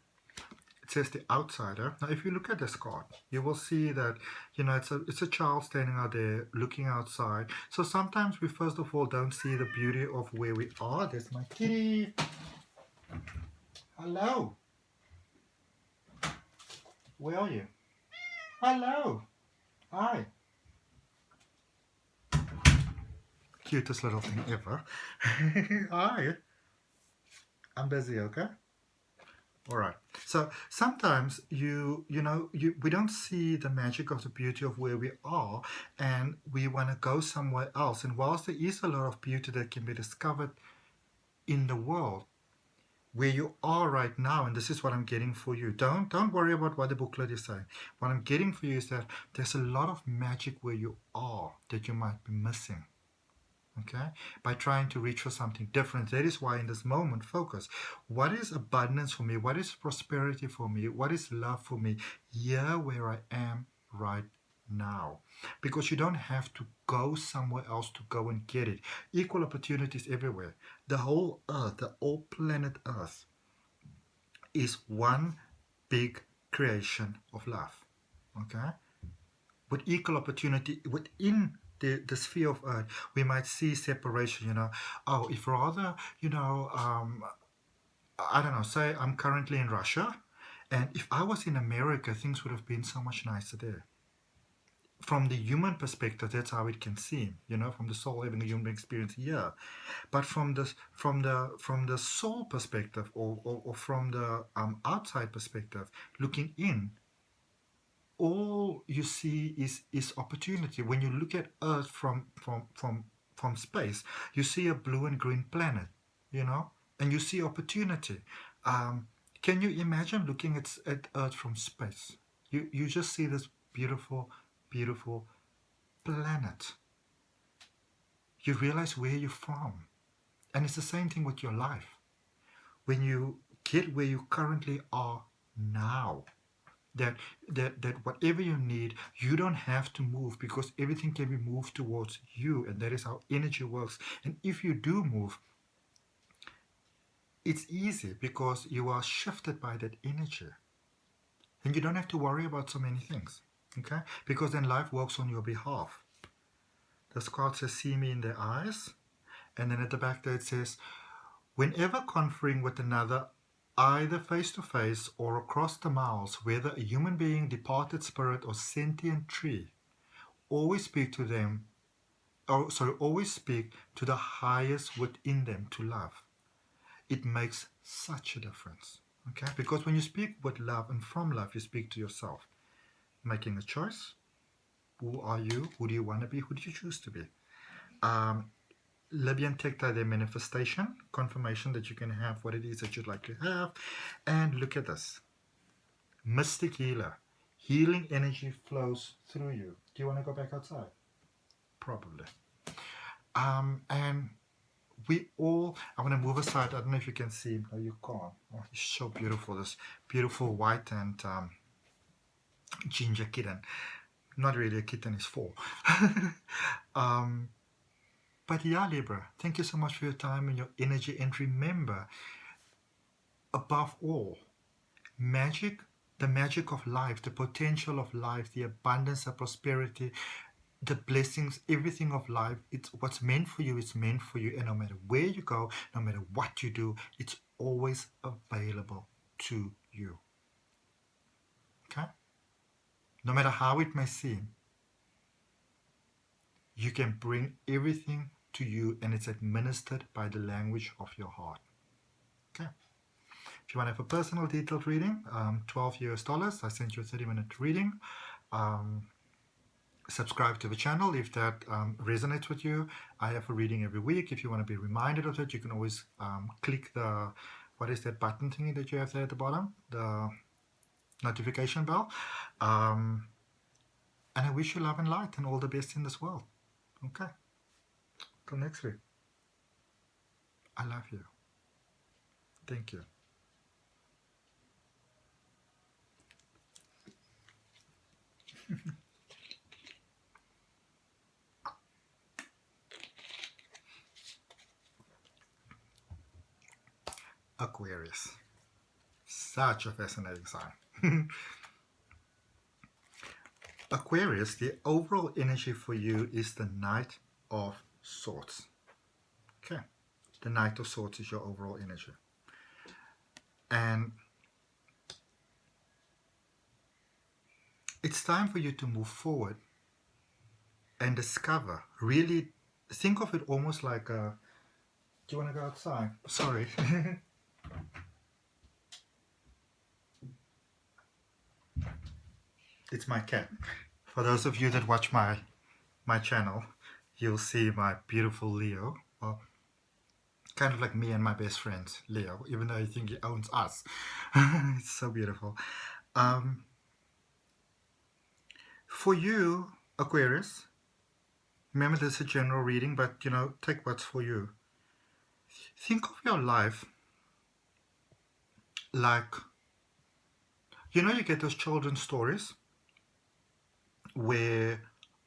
it says the outsider. Now, if you look at this card, you will see that, you know, it's a child standing out there looking outside. So sometimes we first of all don't see the beauty of where we are. There's my kitty. Hello. Where are you? Hello. Hi. Cutest little thing ever. Hi. I'm busy, okay? All right. So sometimes we don't see the magic of the beauty of where we are, and we want to go somewhere else. And whilst there is a lot of beauty that can be discovered in the world, where you are right now, and this is what I'm getting for you. Don't worry about what the booklet is saying. What I'm getting for you is that there's a lot of magic where you are that you might be missing. Okay, by trying to reach for something different. That is why in this moment, focus. What is abundance for me? What is prosperity for me? What is love for me here where I am right now? Because you don't have to go somewhere else to go and get it. Equal opportunities everywhere. The whole earth, the whole planet earth is one big creation of love. okay? With equal opportunity within the sphere of Earth, we might see separation, Oh, if rather, I don't know, say I'm currently in Russia, and if I was in America, things would have been so much nicer there. From the human perspective, that's how it can seem, from the soul having a human experience here. But from the soul perspective, or from the outside perspective, looking in, all you see is opportunity. When you look at Earth from space, you see a blue and green planet, and you see opportunity. Can you imagine looking at Earth from space? You just see this beautiful, beautiful planet. You realize where you're from. And it's the same thing with your life. When you get where you currently are now, that whatever you need, you don't have to move, because everything can be moved towards you, and that is how energy works. And if you do move, it's easy because you are shifted by that energy, and you don't have to worry about so many things, okay? Because then life works on your behalf. This card says, see me in the eyes, and then at the back there it says, whenever conferring with another, either face-to-face or across the miles, whether a human being, departed spirit, or sentient tree, always speak to them, always speak to the highest within them to love. It makes such a difference, okay? Because when you speak with love and from love, you speak to yourself, making a choice. Who are you? Who do you want to be? Who do you choose to be? Libyan tactile, their manifestation, confirmation that you can have what it is that you'd like to have. And look at this. Mystic healer. Healing energy flows through you. Do you want to go back outside? Probably. And we all, I want to move aside. I don't know if you can see him. No, you can't. Oh, he's so beautiful. This beautiful white and ginger kitten. Not really a kitten, it's 4. But yeah, Libra, thank you so much for your time and your energy. And remember, above all, magic, the magic of life, the potential of life, the abundance, the prosperity, the blessings, everything of life, it's what's meant for you, it's meant for you. And no matter where you go, no matter what you do, it's always available to you. Okay? No matter how it may seem, you can bring everything to you, and it's administered by the language of your heart. Okay. If you want to have a personal detailed reading, $12 US. I sent you a 30-minute reading. Subscribe to the channel if that resonates with you. I have a reading every week. If you want to be reminded of it, you can always click the, what is that button thingy that you have there at the bottom? The notification bell. And I wish you love and light and all the best in this world. Okay. Till next week. I love you. Thank you. Aquarius. Such a fascinating sign. Aquarius, the overall energy for you is the Knight of Swords. Okay. The Knight of Swords is your overall energy. And it's time for you to move forward and discover, really think of it almost like a, do you want to go outside? Sorry. It's my cat. For those of you that watch my channel, you'll see my beautiful Leo. Well, kind of like me and my best friend, Leo, even though I think he owns us. It's so beautiful. For you, Aquarius, remember this is a general reading, but take what's for you. Think of your life like, you get those children's stories where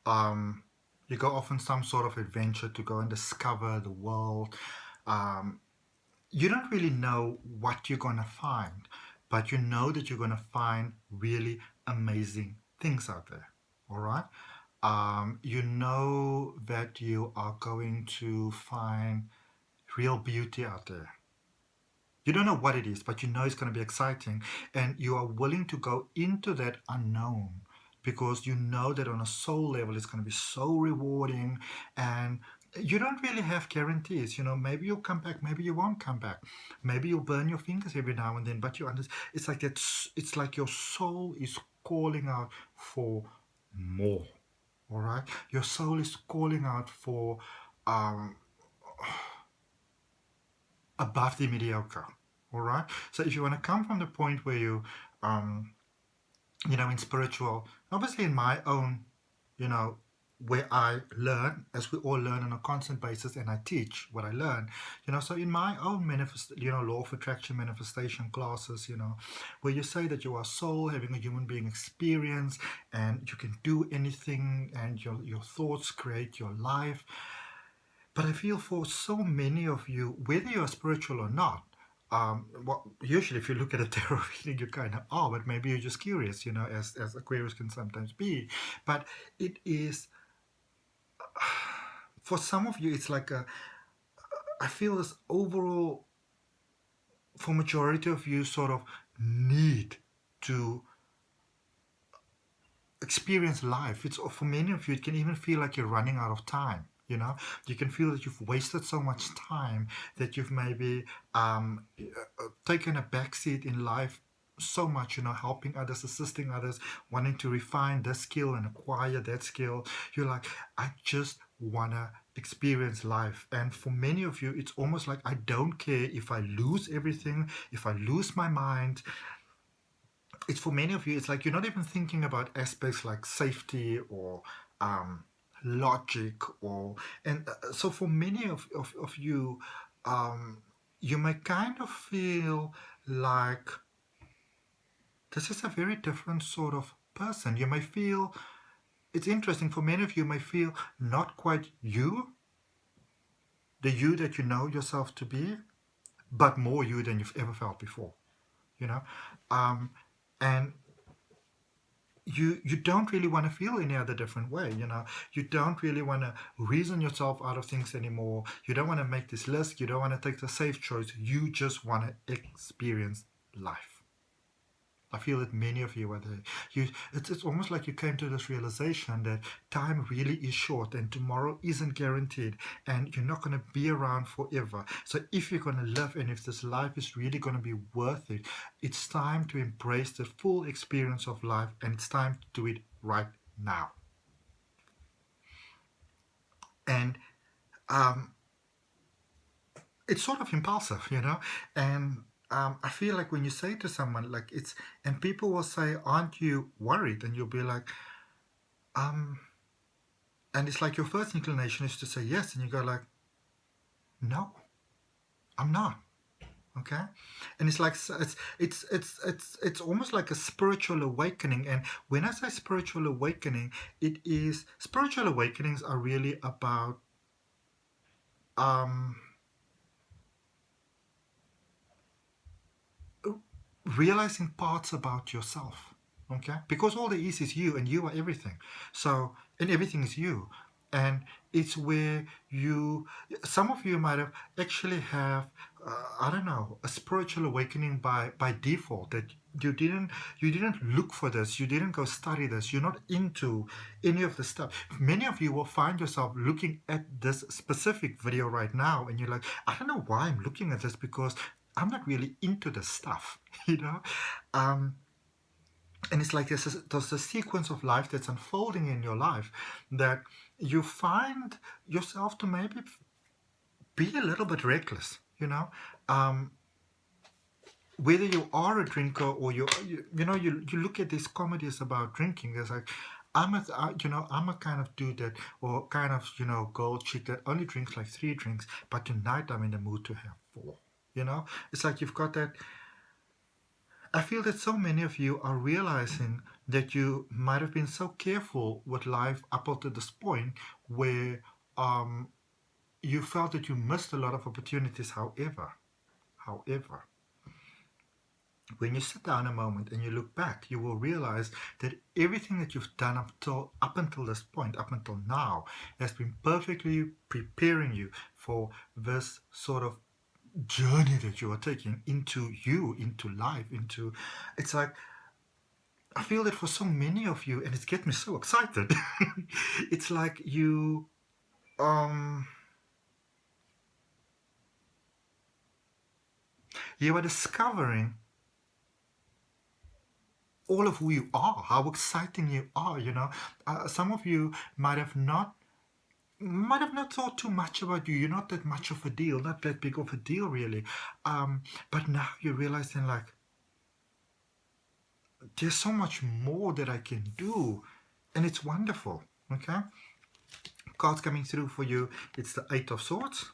you go off on some sort of adventure to go and discover the world. You don't really know what you're going to find, but you know that you're going to find really amazing things out there. All right. You know that you are going to find real beauty out there. You don't know what it is, but you know it's going to be exciting, and you are willing to go into that unknown because you know that on a soul level it's going to be so rewarding, and you don't really have guarantees. You know, maybe you'll come back, maybe you won't come back, maybe you'll burn your fingers every now and then, but you understand. It's like that. It's like your soul is calling out for more. All right, your soul is calling out for um, above the mediocre. All right. So if you want to come from the point where um, in spiritual, obviously in my own, you know, where I learn, as we all learn on a constant basis, and I teach what I learn, so in my own law of attraction manifestation classes, where you say that you are soul having a human being experience and you can do anything and your thoughts create your life. But I feel for so many of you, whether you're spiritual or not, usually if you look at a tarot reading, you kind of are, but maybe you're just curious, as Aquarius can sometimes be. But it is, for some of you, it's like I feel this overall, for majority of you, sort of need to experience life. It's for many of you, it can even feel like you're running out of time. You can feel that you've wasted so much time, that you've maybe taken a backseat in life so much, helping others, assisting others, wanting to refine this skill and acquire that skill. You're like, I just want to experience life. And for many of you, it's almost like, I don't care if I lose everything, if I lose my mind. It's for many of you, it's like you're not even thinking about aspects like safety or logic, so for many of you, you may kind of feel like this is a very different sort of person. You may feel, it's interesting, for many of you may feel not quite the you that you know yourself to be, but more you than you've ever felt before, um, and you don't really want to feel any other different way. You don't really want to reason yourself out of things anymore. You don't want to make this list. You don't want to take the safe choice. You just want to experience life. I feel that many of you are there. It's almost like you came to this realization that time really is short and tomorrow isn't guaranteed, and you're not going to be around forever. So if you're going to live, and if this life is really going to be worth it, it's time to embrace the full experience of life, and it's time to do it right now. And it's sort of impulsive, and I feel like when you say to someone like and people will say, aren't you worried? And you'll be like, and it's like your first inclination is to say yes, and you go like, no, I'm not. Okay. And it's like, it's almost like a spiritual awakening. And when I say spiritual awakening, spiritual awakenings are really about realizing parts about yourself. Okay, because all there is you, and you are everything. So, and everything is you, and it's where some of you might have actually have I don't know, a spiritual awakening by default, that you didn't look for this, you didn't go study this, you're not into any of the stuff. Many of you will find yourself looking at this specific video right now, and you're like, I don't know why I'm looking at this, because I'm not really into this stuff, and it's like there's a sequence of life that's unfolding in your life, that you find yourself to maybe be a little bit reckless, whether you are a drinker or you look at these comedies about drinking. There's like, I'm a kind of dude that, or kind of girl chick that only drinks like 3 drinks, but tonight I'm in the mood to have 4. It's like you've got that. I feel that so many of you are realizing that you might have been so careful with life up until this point, where you felt that you missed a lot of opportunities. However, when you sit down a moment and you look back, you will realize that everything that you've done up until this point, up until now, has been perfectly preparing you for this sort of journey that you are taking into into life, into, it's like, I feel that for so many of you, and it's get me so excited. It's like um you are discovering all of who you are, how exciting you are. Some of you might have not thought too much about you. You're not that much of a deal, not that big of a deal, really. But now you're realizing, like, there's so much more that I can do, and it's wonderful. Okay, cards coming through for you. It's the Eight of Swords,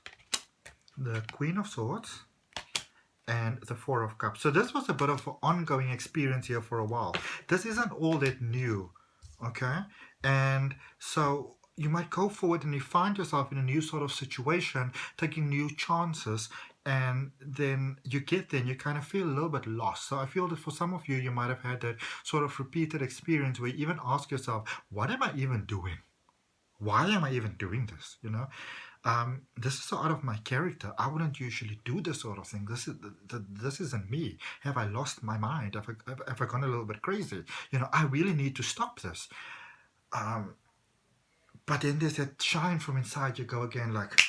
the Queen of Swords, and the Four of Cups. So this was a bit of an ongoing experience here for a while. This isn't all that new, okay? And so you might go forward and you find yourself in a new sort of situation, taking new chances, and then you get there and you kind of feel a little bit lost. So I feel that for some of you, you might have had that sort of repeated experience where you even ask yourself, what am I even doing? Why am I even doing this? This is so out of my character. I wouldn't usually do this sort of thing. This isn't me. Have I lost my mind? Have I gone a little bit crazy? I really need to stop this. But then there's that shine from inside you go again, like,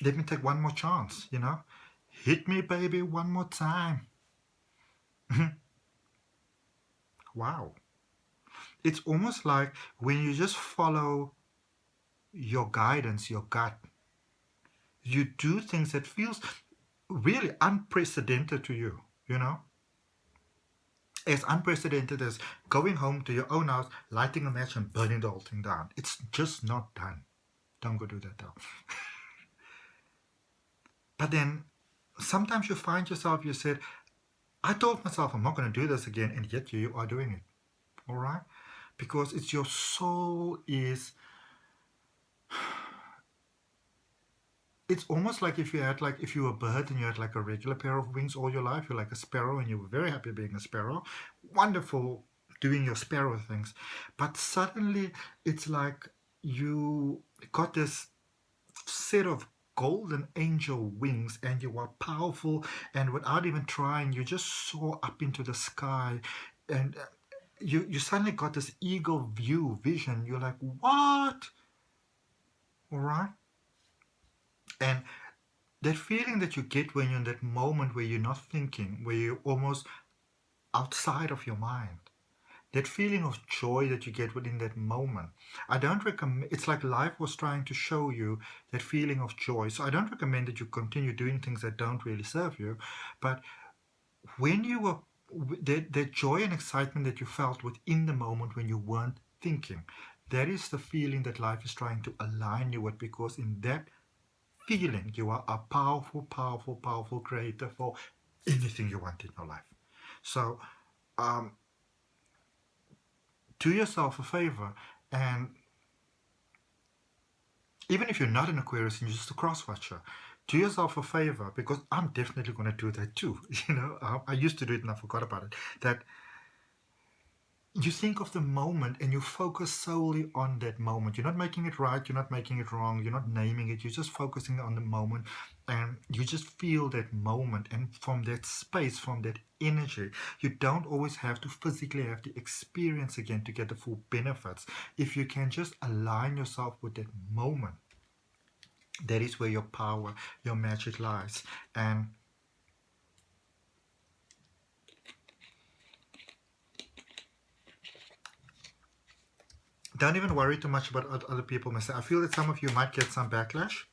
let me take one more chance, Hit me, baby, one more time. Wow. It's almost like when you just follow your guidance, your gut, you do things that feels really unprecedented to you, As unprecedented as going home to your own house, lighting a match and burning the whole thing down. It's just not done. Don't go do that though. But then sometimes you find yourself, you said, I told myself I'm not going to do this again, and yet you are doing it. All right? Because it's your soul is... It's almost like if you were a bird and you had like a regular pair of wings all your life, you're like a sparrow and you were very happy being a sparrow. Wonderful doing your sparrow things. But suddenly it's like you got this set of golden angel wings and you are powerful, and without even trying, you just soar up into the sky, and you suddenly got this eagle vision. You're like, what? All right? And that feeling that you get when you're in that moment where you're not thinking, where you're almost outside of your mind, that feeling of joy that you get within that moment, I don't recommend. It's like life was trying to show you that feeling of joy. So I don't recommend that you continue doing things that don't really serve you. But when you were, that joy and excitement that you felt within the moment when you weren't thinking, that is the feeling that life is trying to align you with, because in that feeling you are a powerful, powerful, powerful creator for anything you want in your life. So do yourself a favor, and even if you're not an Aquarius and you're just a cross-watcher, do yourself a favor, because I'm definitely going to do that too. I used to do it and I forgot about it. That you think of the moment and you focus solely on that moment. You're not making it right, you're not making it wrong, you're not naming it, you're just focusing on the moment, and you just feel that moment. And from that space, from that energy, you don't always have to physically have the experience again to get the full benefits. If you can just align yourself with that moment, that is where your power, your magic lies. And don't even worry too much about what other people may say. I feel that some of you might get some backlash,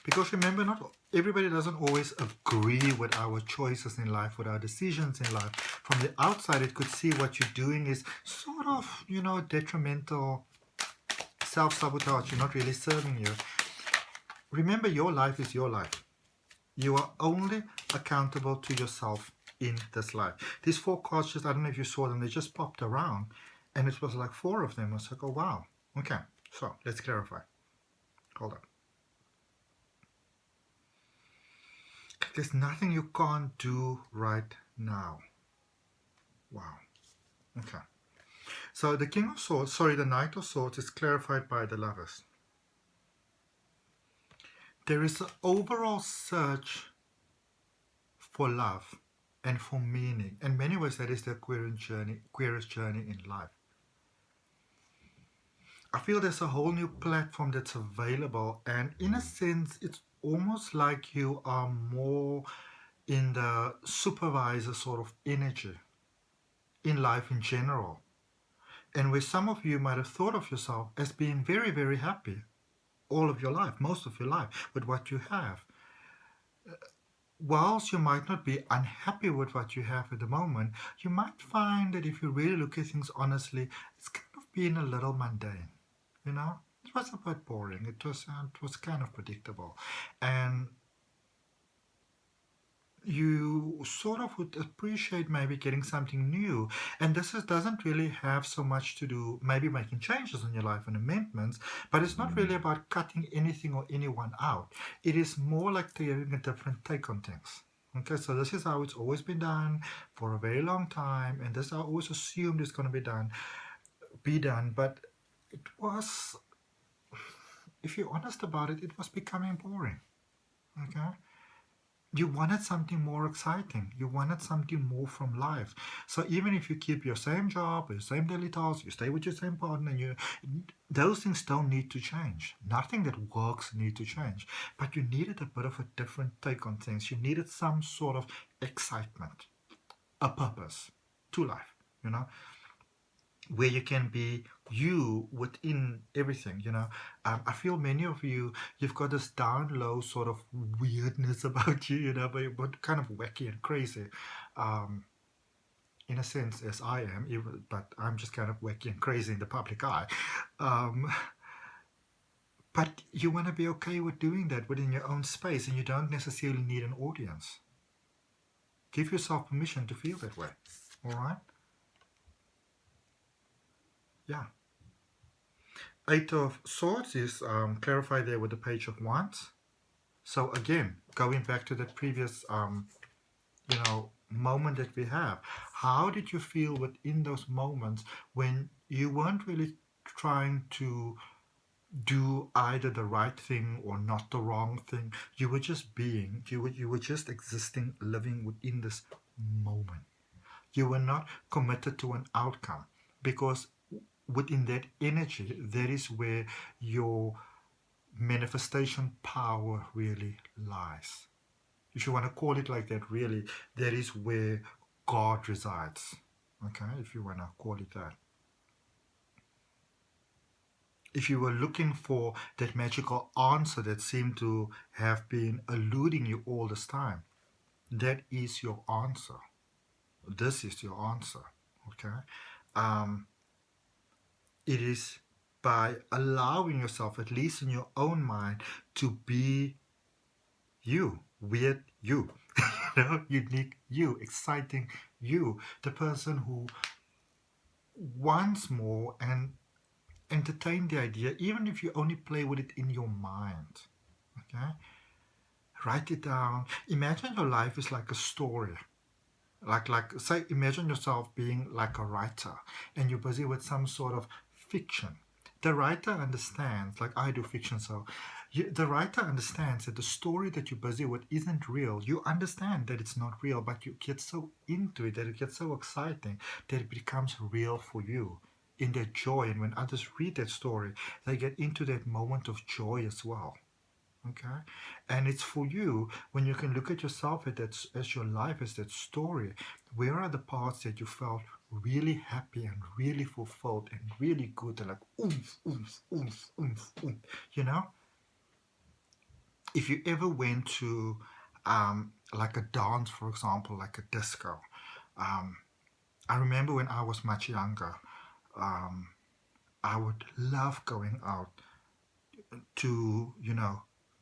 because remember, not everybody doesn't always agree with our choices in life, with our decisions in life. From the outside, it could see what you're doing is sort of, detrimental, self-sabotage. You're not really serving you. Remember, your life is your life. You are only accountable to yourself in this life. These 4 cards, just, I don't know if you saw them, they just popped around. And it was like 4 of them. I was like, oh, wow. Okay, so let's clarify. Hold on. There's nothing you can't do right now. Wow. Okay. So the King of Swords, sorry, the Knight of Swords is clarified by the Lovers. There is an overall search for love and for meaning. In many ways, that is the Aquarius journey in life. I feel there's a whole new platform that's available, and in a sense, it's almost like you are more in the supervisor sort of energy in life in general. And where some of you might have thought of yourself as being very, very happy all of your life, most of your life, with what you have. Whilst you might not be unhappy with what you have at the moment, you might find that if you really look at things honestly, it's kind of being a little mundane. You know, it was a bit boring. It was kind of predictable, and you sort of would appreciate maybe getting something new. And this doesn't really have so much to do maybe making changes in your life and amendments, but it's not really about cutting anything or anyone out. It is more like having a different take on things. Okay, so this is how it's always been done for a very long time, and this I always assumed is going to be done, but it was, if you're honest about it, it was becoming boring. Okay, you wanted something more exciting. You wanted something more from life. So even if you keep your same job, your same daily tasks, you stay with your same partner, those things don't need to change. Nothing that works need to change. But you needed a bit of a different take on things. You needed some sort of excitement, a purpose to life, you know, where you can be you within everything, you know. I feel many of you've got this down low sort of weirdness about you, you know, but kind of wacky and crazy, in a sense, as I am, but I'm just kind of wacky and crazy in the public eye. But you want to be okay with doing that within your own space, and you don't necessarily need an audience. Give yourself permission to feel that way, all right? Yeah. Eight of Swords is clarified there with the Page of Wands. So again, going back to the previous, moment that we have, how did you feel within those moments when you weren't really trying to do either the right thing or not the wrong thing? You were just being, you were just existing, living within this moment. You were not committed to an outcome, because within that energy, that is where your manifestation power really lies. If you want to call it like that, really, that is where God resides. Okay, if you want to call it that. If you were looking for that magical answer that seemed to have been eluding you all this time, that is your answer. This is your answer. Okay. It is by allowing yourself, at least in your own mind, to be you, weird you, unique you, exciting you, the person who wants more, and entertain the idea, even if you only play with it in your mind. Okay, write it down. Imagine your life is like a story. Like say, imagine yourself being like a writer, and you're busy with some sort of fiction. The writer understands, like I do fiction, so the writer understands that the story that you're busy with isn't real. You understand that it's not real, but you get so into it, that it gets so exciting, that it becomes real for you in that joy. And when others read that story, they get into that moment of joy as well. Okay, and it's for you when you can look at yourself as your life as that story. Where are the parts that you felt really happy and really fulfilled and really good, and like oomph, oomph, oomph, oomph, oomph, you know? If you ever went to like a dance, for example, like a disco, I remember when I was much younger, I would love going out to,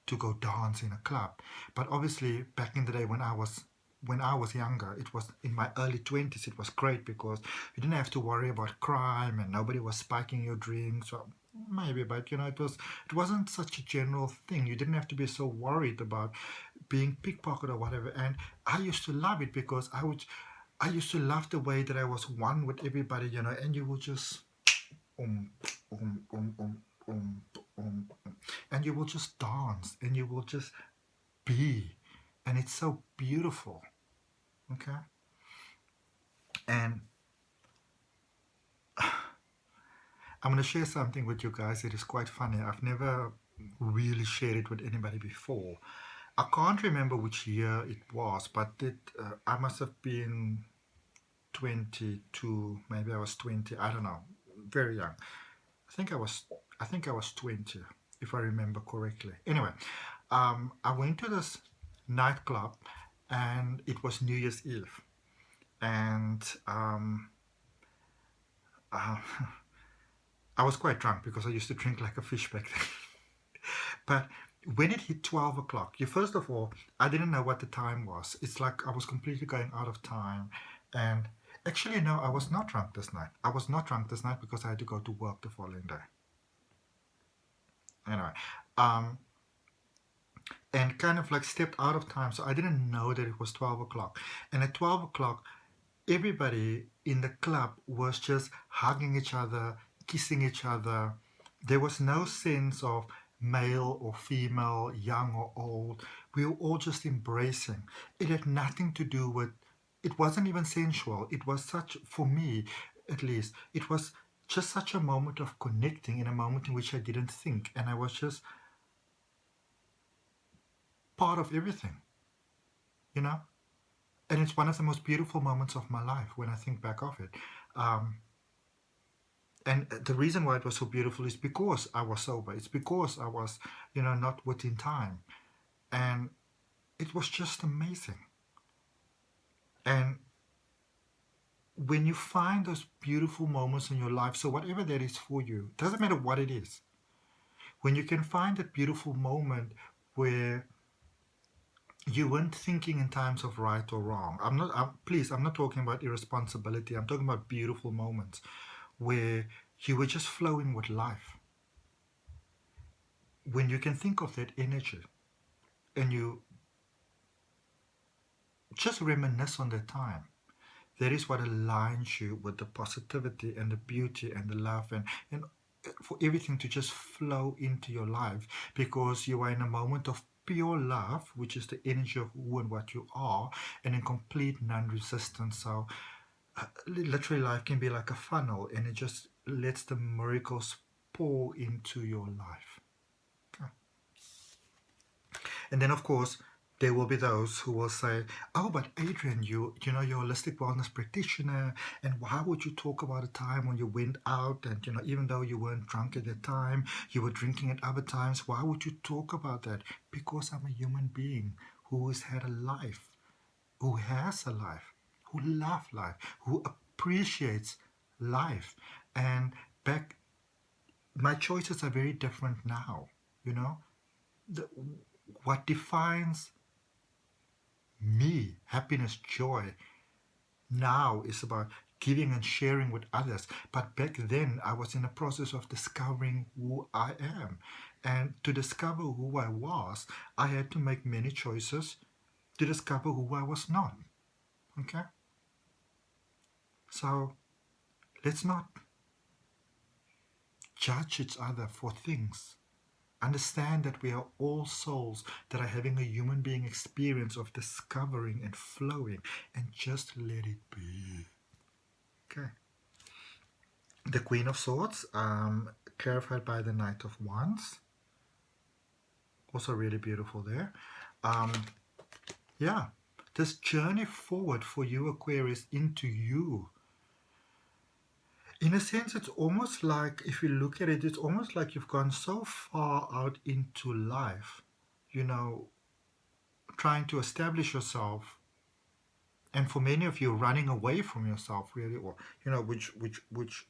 to go dance in a club. But obviously back in the day when I was younger, it was in my early 20s, it was great because you didn't have to worry about crime and nobody was spiking your drinks, or maybe, but it wasn't such a general thing. You didn't have to be so worried about being pickpocketed or whatever. And I used to love it because I used to love the way that I was one with everybody, you know, and you will just um, um, um, um, um, and you will just dance and you will just be, and it's so beautiful. Okay. And I'm going to share something with you guys. It is quite funny. I've never really shared it with anybody before. I can't remember which year it was, but I must have been 22, maybe I was 20, I don't know, very young. I think I was 20, if I remember correctly. Anyway, I went to this nightclub, and it was New Year's Eve, and uh, I was quite drunk because I used to drink like a fish back then. But when it hit 12 o'clock, first of all, I didn't know what the time was. It's like I was completely going out of time. And actually, no, I was not drunk this night. I was not drunk this night because I had to go to work the following day. Anyway, and kind of like stepped out of time. So I didn't know that it was 12 o'clock. And at 12 o'clock, everybody in the club was just hugging each other, kissing each other. There was no sense of male or female, young or old. We were all just embracing. It had nothing to do with, it wasn't even sensual. It was such, for me at least, it was just such a moment of connecting, in a moment in which I didn't think. And I was just part of everything, you know? And it's one of the most beautiful moments of my life when I think back of it. And the reason why it was so beautiful is because I was sober. It's because I was, you know, not within time. And it was just amazing. And when you find those beautiful moments in your life, so whatever that is for you, doesn't matter what it is, when you can find that beautiful moment where you weren't thinking in times of right or wrong. I'm not talking about irresponsibility. I'm talking about beautiful moments where you were just flowing with life. When you can think of that energy and you just reminisce on that time, that is what aligns you with the positivity and the beauty and the love and for everything to just flow into your life, because you are in a moment of pure love, which is the energy of who and what you are, and in complete non-resistance. So literally life can be like a funnel, and it just lets the miracles pour into your life. Okay. And then of course there will be those who will say, oh, but Adrian, you know, you're a holistic wellness practitioner, and why would you talk about a time when you went out and, you know, even though you weren't drunk at the time, you were drinking at other times, why would you talk about that? Because I'm a human being who has had a life, who has a life, who loves life, who appreciates life. And my choices are very different now, you know. What defines me, happiness, joy, now is about giving and sharing with others. But back then, I was in a process of discovering who I am. And to discover who I was, I had to make many choices to discover who I was not. Okay? So, let's not judge each other for things. Understand that we are all souls that are having a human being experience of discovering and flowing, and just let it be. Okay. The Queen of Swords, clarified by the Knight of Wands. Also really beautiful there. Yeah, this journey forward for you, Aquarius, into you. In a sense, it's almost like, if you look at it, it's almost like you've gone so far out into life, you know, trying to establish yourself, and for many of you, running away from yourself, really, or, you know, which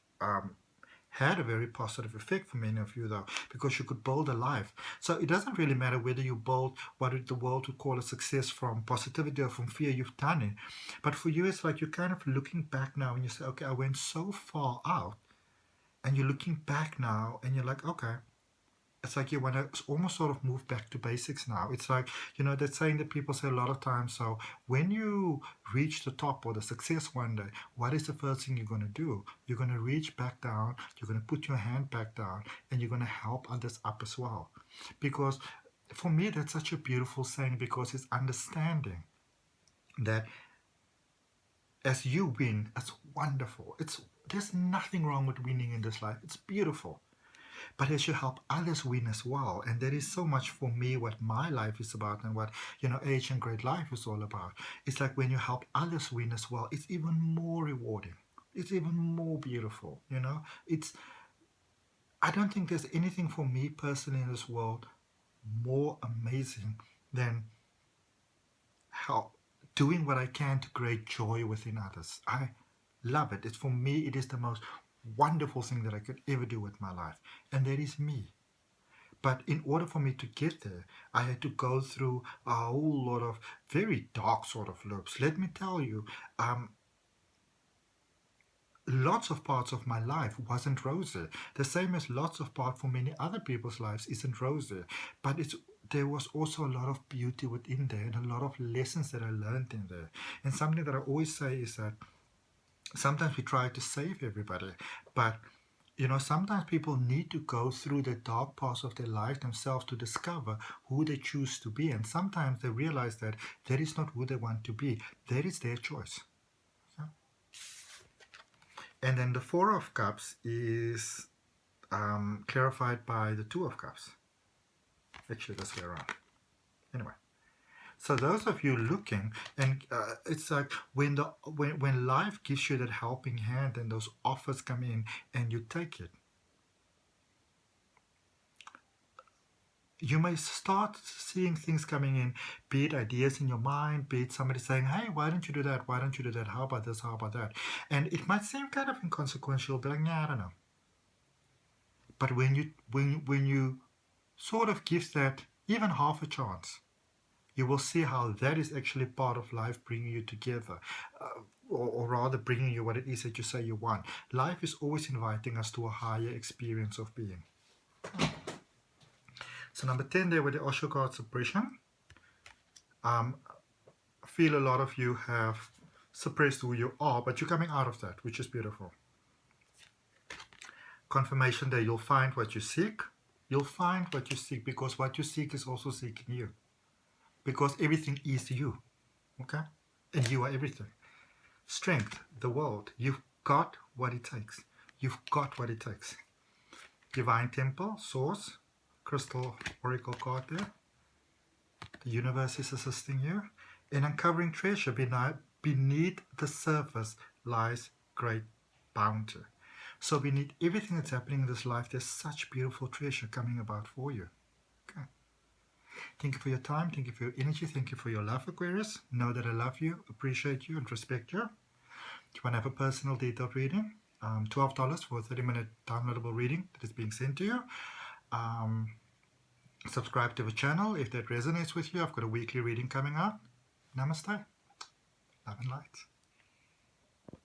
had a very positive effect for many of you, though, because you could build a life. So it doesn't really matter whether you build what the world would call a success from positivity or from fear. You've done it. But for you, it's like you're kind of looking back now and you say, okay, I went so far out, and you're looking back now and you're like, okay, it's like you want to almost sort of move back to basics now. It's like, that saying that people say a lot of times. So when you reach the top or the success one day, what is the first thing you're going to do? You're going to reach back down, you're going to put your hand back down, and you're going to help others up as well. Because for me, that's such a beautiful saying, because it's understanding that as you win, it's wonderful. There's nothing wrong with winning in this life. It's beautiful. But as you help others win as well, and that is so much for me what my life is about, and what Age and Great Life is all about. It's like when you help others win as well, it's even more rewarding. It's even more beautiful. I don't think there's anything for me personally in this world more amazing than doing what I can to create joy within others. I love it. For me, it is the most wonderful thing that I could ever do with my life, and that is me. But in order for me to get there, I had to go through a whole lot of very dark sort of loops. Let me tell you, lots of parts of my life wasn't rosy. The same as lots of parts for many other people's lives isn't rosy. But there was also a lot of beauty within there, and a lot of lessons that I learned in there. And something that I always say is that sometimes we try to save everybody, but sometimes people need to go through the dark parts of their life themselves to discover who they choose to be. And sometimes they realize that that is not who they want to be. That is their choice. Okay? And then the Four of Cups is clarified by the Two of Cups. Actually, this way around. Anyway. So those of you looking, and it's like when life gives you that helping hand and those offers come in and you take it, you may start seeing things coming in, be it ideas in your mind, be it somebody saying, hey, why don't you do that? Why don't you do that? How about this? How about that? And it might seem kind of inconsequential, but like, yeah, I don't know. But when you sort of give that even half a chance, you will see how that is actually part of life bringing you together, or rather bringing you what it is that you say you want. Life is always inviting us to a higher experience of being. So number 10 there with the Osho card suppression. I feel a lot of you have suppressed who you are, but you're coming out of that, which is beautiful. Confirmation there, you'll find what you seek. You'll find what you seek, because what you seek is also seeking you. Because everything is you, okay? And you are everything. Strength, the world. You've got what it takes. You've got what it takes. Divine Temple, Source, Crystal Oracle card there. The universe is assisting you. In uncovering treasure beneath the surface lies great bounty. So beneath everything that's happening in this life, there's such beautiful treasure coming about for you. Okay. Thank you for your time. Thank you for your energy. Thank you for your love, Aquarius. Know that I love you, appreciate you, and respect you. If you want to have a personal detailed reading, $12 for a 30-minute downloadable reading that is being sent to you. Subscribe to the channel if that resonates with you. I've got a weekly reading coming out. Namaste. Love and light.